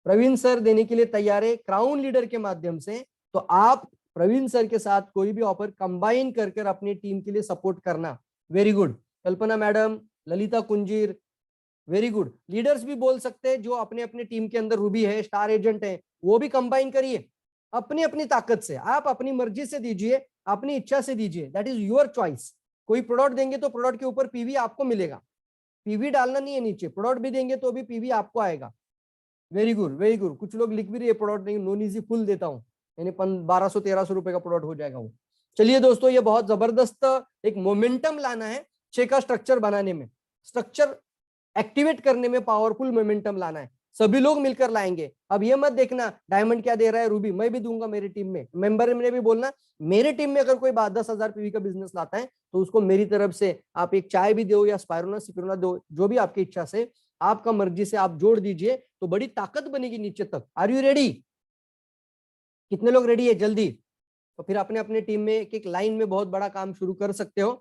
प्रवीण सर देने के लिए तैयार है क्राउन लीडर के माध्यम से। तो आप प्रवीण सर के साथ कोई भी ऑफर कंबाइन कर अपनी टीम के लिए सपोर्ट करना। Very good. Kalpana madam, Lalita Kunjir, very good. Leaders भी बोल सकते हैं जो अपने अपने टीम के अंदर रूबी है, स्टार एजेंट है, वो भी कंबाइन करिए अपनी अपनी ताकत से। आप अपनी मर्जी से दीजिए, अपनी इच्छा से दीजिए, दैट इज योर चॉइस। कोई प्रोडक्ट देंगे तो प्रोडक्ट के ऊपर पीवी आपको मिलेगा, पीवी डालना नहीं है नीचे, प्रोडक्ट भी देंगे तो भी पीवी आपको आएगा। वेरी गुड वेरी गुड, कुछ लोग लिख भी रहे प्रोडक्ट नहीं, नॉन इजी फुल देता हूँ, यानी 1200-1300 रुपए का प्रोडक्ट हो जाएगा वो। चलिए दोस्तों, ये बहुत जबरदस्त एक मोमेंटम लाना है 6 का स्ट्रक्चर बनाने में, स्ट्रक्चर एक्टिवेट करने में पावरफुल मोमेंटम लाना है, सभी लोग मिलकर लाएंगे। अब ये मत देखना डायमंड क्या दे रहा है, रूबी मैं भी दूंगा, मेरी टीम में मेंबर ने भी बोलना मेरे टीम में अगर कोई 10,000 पीवी का बिजनेस लाता है तो उसको मेरी तरफ से आप एक चाय भी दो या स्पायरुना सिक्रोना दो, जो भी आपकी इच्छा से, आपका मर्जी से आप जोड़ दीजिए तो बड़ी ताकत बनेगी नीचे तक। Are you ready? कितने लोग रेडी है? जल्दी। तो फिर अपने अपने टीम में एक एक लाइन में बहुत बड़ा काम शुरू कर सकते हो,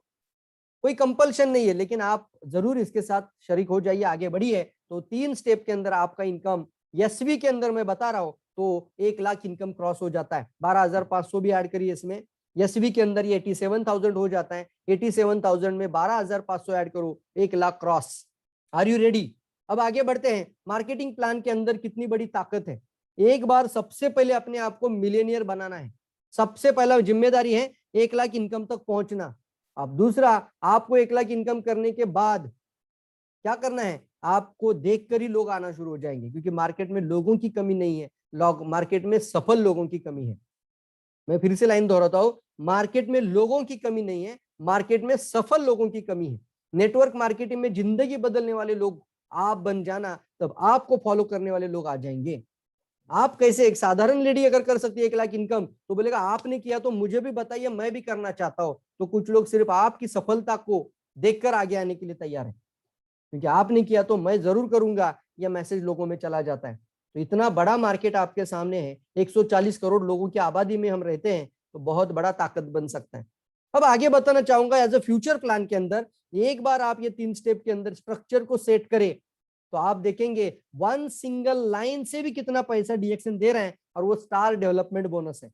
कोई कंपल्शन नहीं है, लेकिन आप जरूर इसके साथ शरीक हो जाइए, आगे बढ़िए। तो 3 स्टेप के अंदर आपका इनकम यशवी के अंदर मैं बता रहा हूं तो 1 लाख इनकम क्रॉस हो जाता है। 12,500 भी ऐड करिए इसमें, यशवी के अंदर ये 87,000 हो जाता है। 87,000 में 12,500 ऐड करो, 1 lakh cross. Are you ready? अब आगे बढ़ते हैं। मार्केटिंग प्लान के अंदर कितनी बड़ी ताकत है। एक बार सबसे पहले अपने आप को मिलियनियर बनाना है, सबसे पहला जिम्मेदारी है 1 लाख इनकम तक पहुंचना। अब दूसरा, आपको 1 लाख इनकम करने के बाद क्या करना है, आपको देखकर ही लोग आना शुरू हो जाएंगे, क्योंकि मार्केट में लोगों की कमी नहीं है, मार्केट में सफल लोगों की कमी है। मैं फिर से लाइन दोहराता हूं, मार्केट में लोगों की कमी नहीं है, मार्केट में सफल लोगों की कमी है। नेटवर्क मार्केटिंग में जिंदगी बदलने वाले लोग आप बन जाना, तब आपको फॉलो करने वाले लोग आ जाएंगे। आप कैसे, एक साधारण लेडी अगर कर सकती है 1 लाख इनकम, तो बोलेगा आपने किया तो मुझे भी बताइए, मैं भी करना चाहता हूं। तो कुछ लोग सिर्फ आपकी सफलता को देखकर आगे आने के लिए तैयार है, क्योंकि आपने किया तो मैं जरूर करूंगा, यह मैसेज लोगों में चला जाता है। तो इतना बड़ा मार्केट आपके सामने है, 140 करोड़ लोगों की आबादी में हम रहते हैं, तो बहुत बड़ा ताकत बन सकता है। अब आगे बताना चाहूंगा, एज अ फ्यूचर प्लान के अंदर एक बार आप ये 3 स्टेप के अंदर स्ट्रक्चर को सेट करें तो आप देखेंगे 1 सिंगल लाइन से भी कितना पैसा डीएक्सन दे रहे हैं, और वो स्टार डेवलपमेंट बोनस है।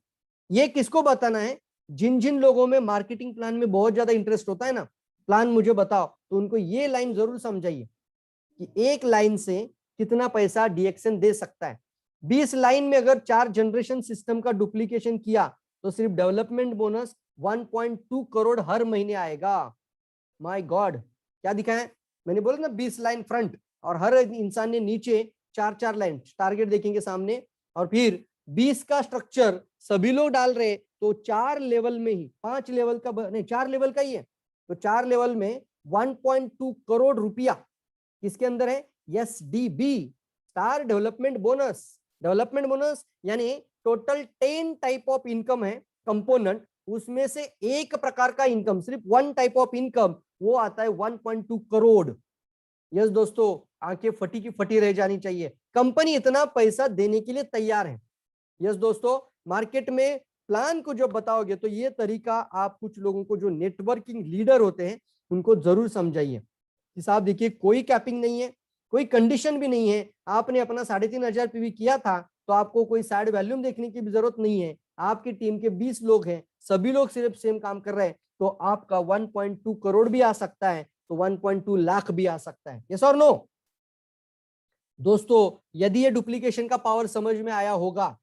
ये किसको बताना है? जिन जिन लोगों में मार्केटिंग प्लान में बहुत ज्यादा इंटरेस्ट होता है ना, प्लान मुझे बताओ, तो उनको ये लाइन जरूर समझाइए कि 1 लाइन से कितना पैसा डीएक्सन दे सकता है। 20 लाइन में अगर 4 जनरेशन सिस्टम का डुप्लीकेशन किया तो सिर्फ डेवलपमेंट बोनस 1.2 करोड़ हर महीने आएगा। माय गॉड, क्या दिखा है मैंने? बोला ना 20 लाइन फ्रंट, और हर इंसान ने नीचे 4-4 लाइन टारगेट देखेंगे सामने, और फिर 20 का स्ट्रक्चर सभी लोग डाल रहे, तो 4 लेवल में ही, 5 लेवल का नहीं 4 लेवल का ही है, तो 4 लेवल में 1.2 करोड़ रुपया किसके अंदर है? SDB, star development bonus. Development bonus यानी टोटल 10 टाइप ऑफ इनकम है कंपोनेंट, उसमें से एक प्रकार का इनकम, सिर्फ 1 टाइप ऑफ इनकम, वो आता है 1.2 करोड़। यस दोस्तों, आंखें फटी की फटी रह जानी चाहिए, कंपनी इतना पैसा देने के लिए तैयार है। यस दोस्तों, मार्केट में प्लान को जब बताओगे तो ये तरीका आप कुछ लोगों को जो नेटवर्किंग लीडर होते हैं उनको जरूर समझाइए कि साहब देखिए, कोई कैपिंग नहीं है, कोई कंडीशन भी नहीं है। आपने अपना 3,500 पीवी किया था तो आपको कोई साइड वॉल्यूम देखने की भी जरूरत नहीं है। आपकी टीम के 20 लोग हैं, सभी लोग सिर्फ सेम काम कर रहे हैं, तो आपका 1.2 करोड़ भी आ सकता है, तो 1.2 लाख भी आ सकता है। यस और नो? दोस्तों, यदि ये डुप्लीकेशन का पावर समझ में आया होगा,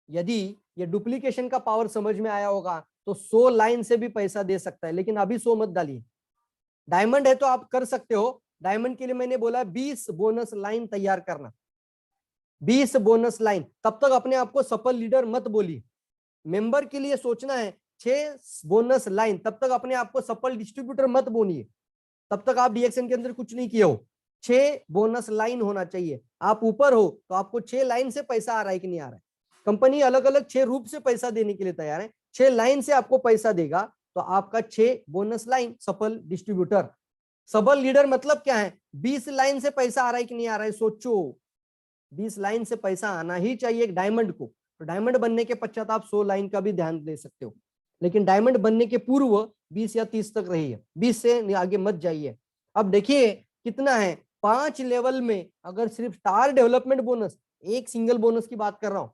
यदि ये डुप्लीकेशन का पावर समझ में आया होगा, तो 100 लाइन से भी पैसा दे सकता है। लेकिन अभी 100 मत डालिए, डायमंड है तो आप कर सकते हो। डायमंड के लिए मैंने बोला 20 बोनस लाइन तैयार करना, 20 बोनस लाइन। तब तक अपने आप को सफल लीडर मत बोलिए। मेंबर के लिए सोचना है 6 बोनस लाइन, तब तक अपने आप को सफल डिस्ट्रीब्यूटर मत बोलिए, तब तक आप डीएक्सन के अंदर कुछ नहीं किए हो। 6 बोनस लाइन होना चाहिए। आप ऊपर हो तो आपको 6 लाइन से पैसा आ रहा है कि नहीं आ रहा है। कंपनी अलग अलग 6 रूप से पैसा देने के लिए तैयार है, 6 लाइन से आपको पैसा देगा तो आपका 6 बोनस लाइन सफल डिस्ट्रीब्यूटर। सबल लीडर मतलब क्या है? 20 लाइन से पैसा आ रहा है कि नहीं आ रहा है, सोचो। 20 लाइन से पैसा आना ही चाहिए एक डायमंड को। तो डायमंड बनने के पश्चात आप 100 लाइन का भी ध्यान दे सकते हो, लेकिन डायमंड बनने के पूर्व 20 या 30 तक रहिए, 20 से आगे मत जाइए। अब देखिए कितना है, 5 लेवल में अगर सिर्फ स्टार डेवलपमेंट बोनस, एक सिंगल बोनस की बात कर रहा हूं,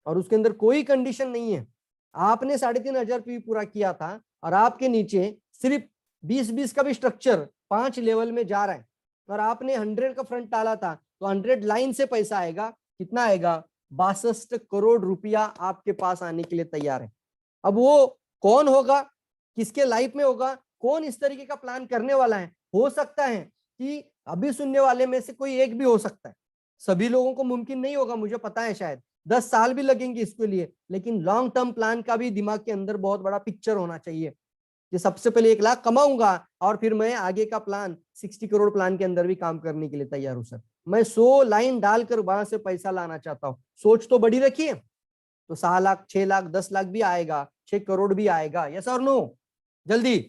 और उसके अंदर कोई कंडीशन नहीं है। आपने 3,500 पीवी पूरा किया था और आपके नीचे सिर्फ 20-20 का भी स्ट्रक्चर 5 लेवल में जा रहा है, और आपने 100 का फ्रंट डाला था, तो 100 लाइन से पैसा आएगा। कितना आएगा? 62 करोड़ रुपया आपके पास आने के लिए तैयार है। अब वो कौन होगा, किसके लाइफ में होगा, कौन इस तरीके का प्लान करने वाला है? हो सकता है कि अभी सुनने वाले में से कोई एक भी हो सकता है, सभी लोगों को मुमकिन नहीं होगा, मुझे पता है, शायद 10 साल भी लगेंगे इसके लिए, लेकिन लॉन्ग टर्म प्लान का भी दिमाग के अंदर बहुत बड़ा पिक्चर होना चाहिए कि सबसे पहले 1 लाख कमाऊंगा और फिर मैं आगे का प्लान 60 करोड़ प्लान के अंदर भी काम करने के लिए तैयार हूं सर। मैं 100 लाइन डालकर वहां से पैसा लाना चाहता हूँ। सोच तो बड़ी रखिए, तो 6 लाख, 6 लाख, 10 लाख भी आएगा, 6 करोड़ भी आएगा, यस और नो? जल्दी।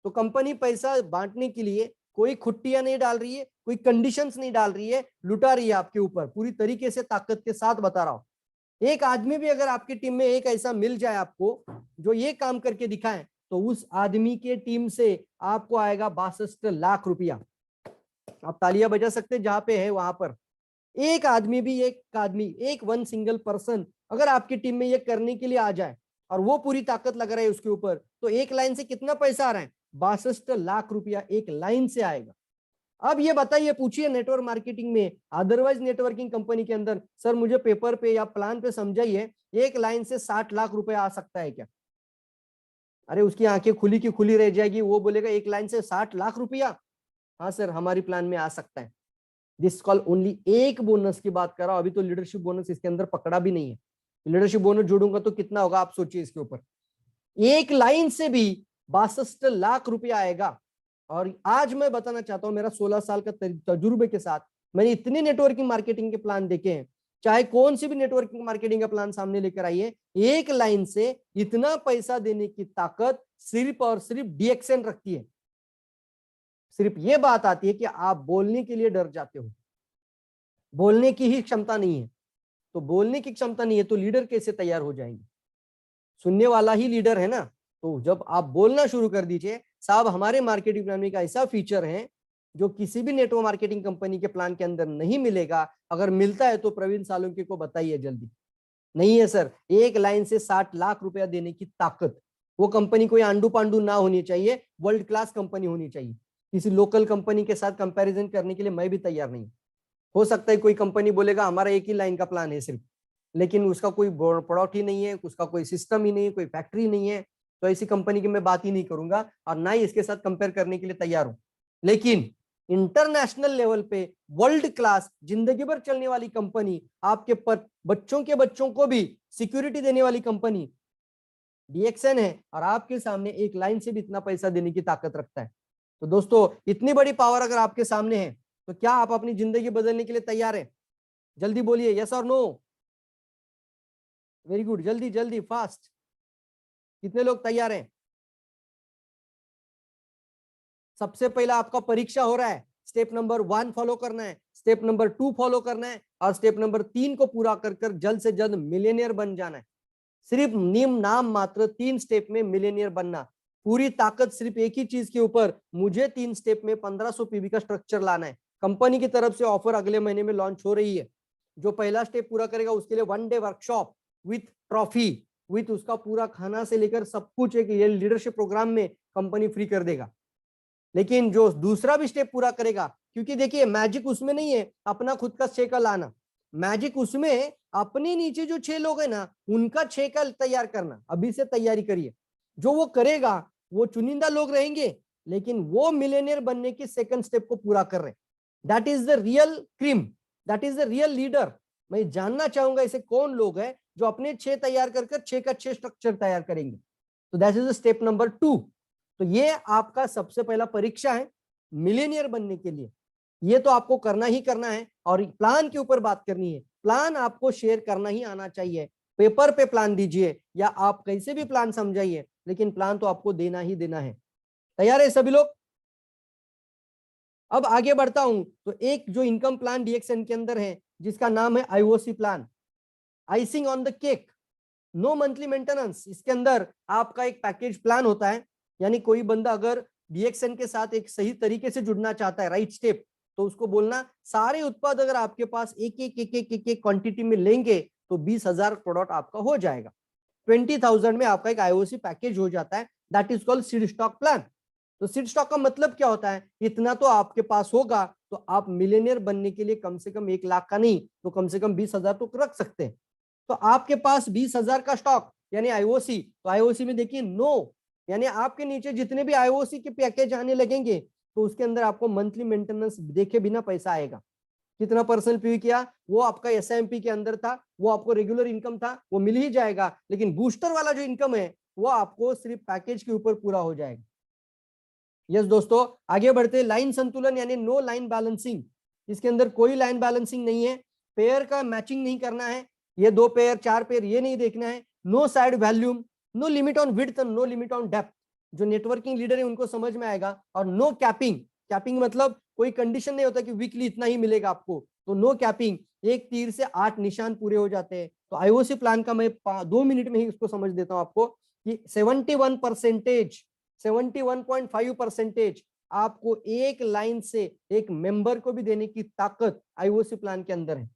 तो कंपनी पैसा बांटने के लिए कोई खुट्टियां नहीं डाल रही है, कोई कंडीशंस नहीं डाल रही है, लुटा रही है आपके ऊपर पूरी तरीके से, ताकत के साथ बता रहा हूं। एक आदमी भी अगर आपकी टीम में एक ऐसा मिल जाए आपको जो ये काम करके दिखाए, तो उस आदमी के टीम से आपको आएगा 62 लाख रुपया। आप तालियां बजा सकते जहां पे है वहां पर। एक आदमी भी, एक आदमी, एक वन सिंगल पर्सन अगर आपकी टीम में ये करने के लिए आ जाए और वो पूरी ताकत लग रहा है उसके ऊपर, तो एक लाइन से कितना पैसा आ रहा है? 62 लाख रुपया एक लाइन से आएगा। अब ये बताइए, पूछिए नेटवर्क मार्केटिंग में, अदरवाइज नेटवर्किंग कंपनी के अंदर, सर मुझे पेपर पे या प्लान पे समझाइए, एक लाइन से 60 लाख रुपया आ सकता है क्या? अरे उसकी आंखें खुली की खुली रह जाएगी, वो बोलेगा एक लाइन से 60 लाख रुपया। हाँ सर, हमारी प्लान में आ सकता है। दिस कॉल ओनली एक बोनस की बात कर रहा हूं, अभी तो लीडरशिप बोनस इसके अंदर पकड़ा भी नहीं है। लीडरशिप बोनस जोड़ूंगा तो कितना होगा आप सोचिए इसके ऊपर। एक लाइन से भी 62 लाख रुपया आएगा। और आज मैं बताना चाहता हूं, मेरा 16 साल का तजुर्बे के साथ मैंने इतने नेटवर्किंग मार्केटिंग के प्लान देखे हैं, चाहे कौन सी भी नेटवर्किंग मार्केटिंग का प्लान सामने लेकर आइए, एक लाइन से इतना पैसा देने की ताकत सिर्फ और सिर्फ डीएक्सएन रखती है। सिर्फ ये बात आती है कि आप बोलने के लिए डर जाते हो, बोलने की ही क्षमता नहीं है। तो बोलने की क्षमता नहीं है तो लीडर कैसे तैयार हो जाएंगे? सुनने वाला ही लीडर है ना। तो जब आप बोलना शुरू कर दीजिए, साहब हमारे मार्केटिंग प्लान में एक ऐसा फीचर है जो किसी भी नेटवर्क मार्केटिंग कंपनी के प्लान के अंदर नहीं मिलेगा। अगर मिलता है तो प्रवीण सालुंके को बताइए जल्दी। नहीं है सर, एक लाइन से 60 लाख रुपया देने की ताकत। वो कंपनी कोई आंडू पांडू ना होनी चाहिए, वर्ल्ड क्लास कंपनी होनी चाहिए। किसी लोकल कंपनी के साथ कंपैरिजन करने के लिए मैं भी तैयार नहीं। हो सकता है कोई कंपनी बोलेगा हमारा एक ही लाइन का प्लान है सिर्फ, लेकिन उसका कोई प्रोडक्ट ही नहीं है, उसका कोई सिस्टम ही नहीं है, कोई फैक्ट्री नहीं है, तो ऐसी कंपनी की मैं बात ही नहीं करूंगा और ना ही इसके साथ कंपेयर करने के लिए तैयार हूं। लेकिन इंटरनेशनल लेवल पे वर्ल्ड क्लास जिंदगी भर चलने वाली कंपनी, आपके बच्चों के बच्चों को भी सिक्योरिटी देने वाली कंपनी डीएक्सएन है, और आपके सामने एक लाइन से भी इतना पैसा देने की ताकत रखता है। तो दोस्तों, इतनी बड़ी पावर अगर आपके सामने है तो क्या आप अपनी जिंदगी बदलने के लिए तैयार हैं? जल्दी बोलिए यस और नो। वेरी गुड, जल्दी जल्दी फास्ट। कितने लोग तैयार हैं? सबसे पहला आपका परीक्षा हो रहा है, स्टेप नंबर 1 फॉलो करना है, स्टेप नंबर 2 फॉलो करना है, और स्टेप नंबर 3 को पूरा कर जल्द से जल्द मिलियनियर बन जाना है। सिर्फ निम नाम मात्र 3 स्टेप में मिलियनियर बनना। पूरी ताकत सिर्फ एक ही चीज के ऊपर, मुझे 3 स्टेप में 1500 पीवी का स्ट्रक्चर लाना है। कंपनी की तरफ से ऑफर अगले महीने में लॉन्च हो रही है। जो पहला स्टेप पूरा करेगा उसके लिए 1 day workshop with trophy, with उसका पूरा खाना से लेकर सब कुछ एक लीडरशिप प्रोग्राम में कंपनी फ्री कर देगा। लेकिन जो दूसरा भी स्टेप पूरा करेगा, क्योंकि देखिए मैजिक उसमें नहीं है अपना खुद का 6 का लाना, मैजिक उसमें अपने नीचे जो 6 लोग हैं ना उनका 6 का तैयार करना। अभी से तैयारी करिए। जो वो करेगा वो चुनिंदा लोग रहेंगे, लेकिन वो मिलियनियर बनने की सेकंड स्टेप को पूरा कर रहे हैं। That is the real cream, that is the real leader. मैं जानना चाहूंगा ऐसे कौन लोग हैं जो अपने 6 तैयार कर 6 का 6 स्ट्रक्चर तैयार करेंगे। तो that is the step number 2। तो ये आपका सबसे पहला परीक्षा है मिलियनियर बनने के लिए। ये तो आपको करना ही करना है। और प्लान के ऊपर बात करनी है, प्लान आपको शेयर करना ही आना चाहिए। पेपर पे प्लान दीजिए या आप कैसे भी प्लान समझाइए, लेकिन प्लान तो आपको देना ही देना है। तैयार है सभी लोग? अब आगे बढ़ता हूं। तो एक जो इनकम प्लान डीएक्सएन के अंदर है जिसका नाम है IOC plan, icing on the cake, no monthly maintenance. इसके अंदर आपका एक पैकेज प्लान होता है, यानी कोई बंदा अगर डीएक्सएन के साथ एक सही तरीके से जुड़ना चाहता है, राइट स्टेप, तो उसको बोलना सारे उत्पाद अगर आपके पास एक एक एक एक एक एक क्वांटिटी में लेंगे तो 20,000 प्रोडक्ट आपका हो जाएगा। 20,000 में आपका एक आईओसी पैकेज हो जाता है, that is called seed stock plan. तो सीड स्टॉक का मतलब क्या होता है? इतना तो आपके पास होगा तो आप मिलियनियर बनने के लिए कम से कम 1 लाख का नहीं तो कम से कम 20,000 तो रख सकते हैं। तो आपके पास 20,000 का स्टॉक यानी आईओसी। तो आईओसी में देखिए नो यानी आपके नीचे जितने भी आईओसी के पैकेज आने लगेंगे तो उसके अंदर आपको मंथली मेंटेनेंस देखे बिना पैसा आएगा। कितना परसेंट पी किया वो आपका एसआईएमपी के अंदर था, वो आपको रेगुलर इनकम था, वो मिल ही जाएगा, लेकिन बूस्टर वाला जो इनकम है वो आपको सिर्फ पैकेज के ऊपर पूरा हो जाएगा। यस दोस्तों, आगे बढ़ते। लाइन संतुलन यानी नो लाइन बैलेंसिंग, इसके अंदर कोई लाइन बैलेंसिंग नहीं है, पेयर का मैचिंग नहीं करना है, ये 2 पेयर 4 पेयर ये नहीं देखना है, no side volume, no limit on width, no limit on depth, जो नेटवर्किंग लीडर है उनको समझ में आएगा। और नो कैपिंग, कैपिंग मतलब कोई कंडीशन नहीं होता कि वीकली इतना ही मिलेगा आपको, तो नो कैपिंग, एक तीर से 8 निशान पूरे हो जाते हैं। तो आईओसी प्लान का मैं 2 मिनट में ही उसको समझ देता हूं आपको कि 71.5% आपको एक लाइन से एक मेंबर को भी देने की ताकत आईओसी प्लान के अंदर है।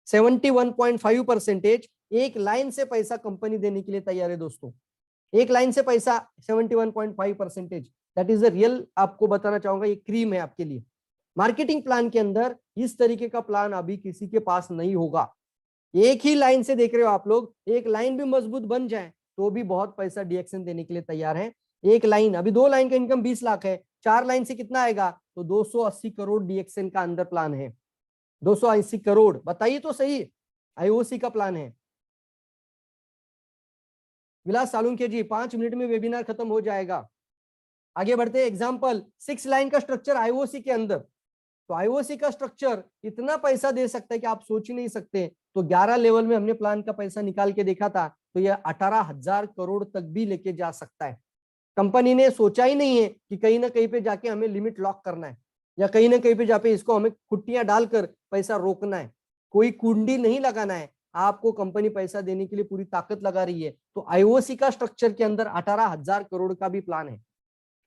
71.5% एक लाइन से पैसा कंपनी देने के लिए तैयार है दोस्तों, एक लाइन से पैसा 71.5%, दैट इज द रियल, आपको बताना चाहूंगा ये क्रीम है आपके लिए। मार्केटिंग प्लान के अंदर इस तरीके का प्लान अभी किसी के पास नहीं होगा। एक ही लाइन से देख रहे हो आप लोग, एक लाइन भी मजबूत बन जाए तो भी बहुत पैसा डीएक्शन देने के लिए तैयार है। एक लाइन, अभी 2 लाइन का इनकम 20 लाख है, 4 लाइन से कितना आएगा, तो 280 करोड़ डीएक्शन का अंदर प्लान है। 280 करोड़, बताइए तो सही, आईओसी का प्लान है। विलास सालुंके जी, 5 मिनट में वेबिनार खत्म हो जाएगा। आगे बढ़ते। एग्जाम्पल 6 लाइन का स्ट्रक्चर आईओसी के अंदर, तो आईओसी का स्ट्रक्चर इतना पैसा दे सकता है कि आप सोच ही नहीं सकते। तो 11 लेवल में हमने प्लान का पैसा निकाल के देखा था, तो यह 18,000 करोड़ तक भी लेके जा सकता है। कंपनी ने सोचा ही नहीं है कि कहीं ना कहीं पे जाके हमें लिमिट लॉक करना है, या कहीं ना कहीं पे जाके इसको हमें कुट्टियां डालकर पैसा रोकना है, कोई कुंडी नहीं लगाना है। आपको कंपनी पैसा देने के लिए पूरी ताकत लगा रही है। तो आईओसी का स्ट्रक्चर के अंदर 18,000 करोड़ का भी प्लान है।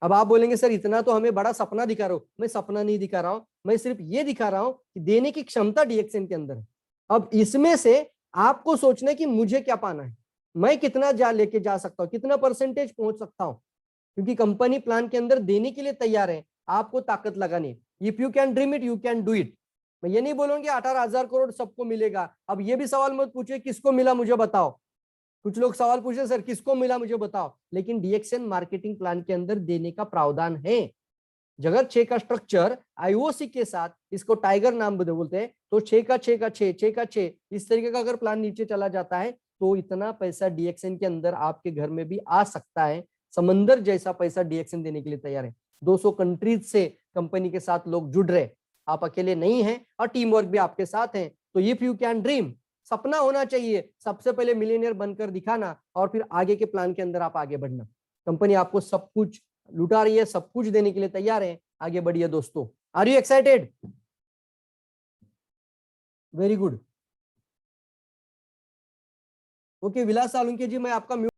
अब आप बोलेंगे सर इतना तो हमें बड़ा सपना दिखा रहा हो, मैं सपना नहीं दिखा रहा हूं, मैं सिर्फ ये दिखा रहा हूं कि देने की क्षमता डीएक्सएन के अंदर है। अब इसमें से आपको सोचना है कि मुझे क्या पाना है, मैं कितना लेके जा सकता हूं, कितना परसेंटेज पहुंच सकता हूं, क्योंकि कंपनी प्लान के अंदर देने के लिए तैयार है। आपको ताकत लगानी है। If you can dream it you can do it. मैं ये नहीं बोलूंगी 18,000 करोड़ सबको मिलेगा। अब ये भी सवाल मत पूछे किसको मिला मुझे बताओ, कुछ लोग सवाल पूछे सर किसको मिला मुझे बताओ, लेकिन डीएक्सएन मार्केटिंग प्लान के अंदर देने का प्रावधान है। जगह 6 का स्ट्रक्चर आईओसी के साथ, इसको टाइगर नाम बोलते हैं, तो 6 का 6 का 6 6 का 6 इस तरीके का अगर प्लान नीचे चला जाता है तो इतना पैसा डीएक्सएन के अंदर आपके घर में भी आ सकता है। समंदर जैसा पैसा डीएक्सएन देने के लिए तैयार है। 200 कंट्रीज से कंपनी के साथ लोग जुड़ रहे, आप अकेले नहीं हैं, और टीम वर्क भी आपके साथ है। तो इफ यू कैन ड्रीम, सपना होना चाहिए, सबसे पहले मिलियनियर बनकर दिखाना, और फिर आगे के प्लान के अंदर आप आगे बढ़ना। कंपनी आपको सब कुछ लुटा रही है, सब कुछ देने के लिए तैयार है। आगे बढ़िए दोस्तों, are you excited? Very good. Okay Vilas Salunke ji, मैं आपका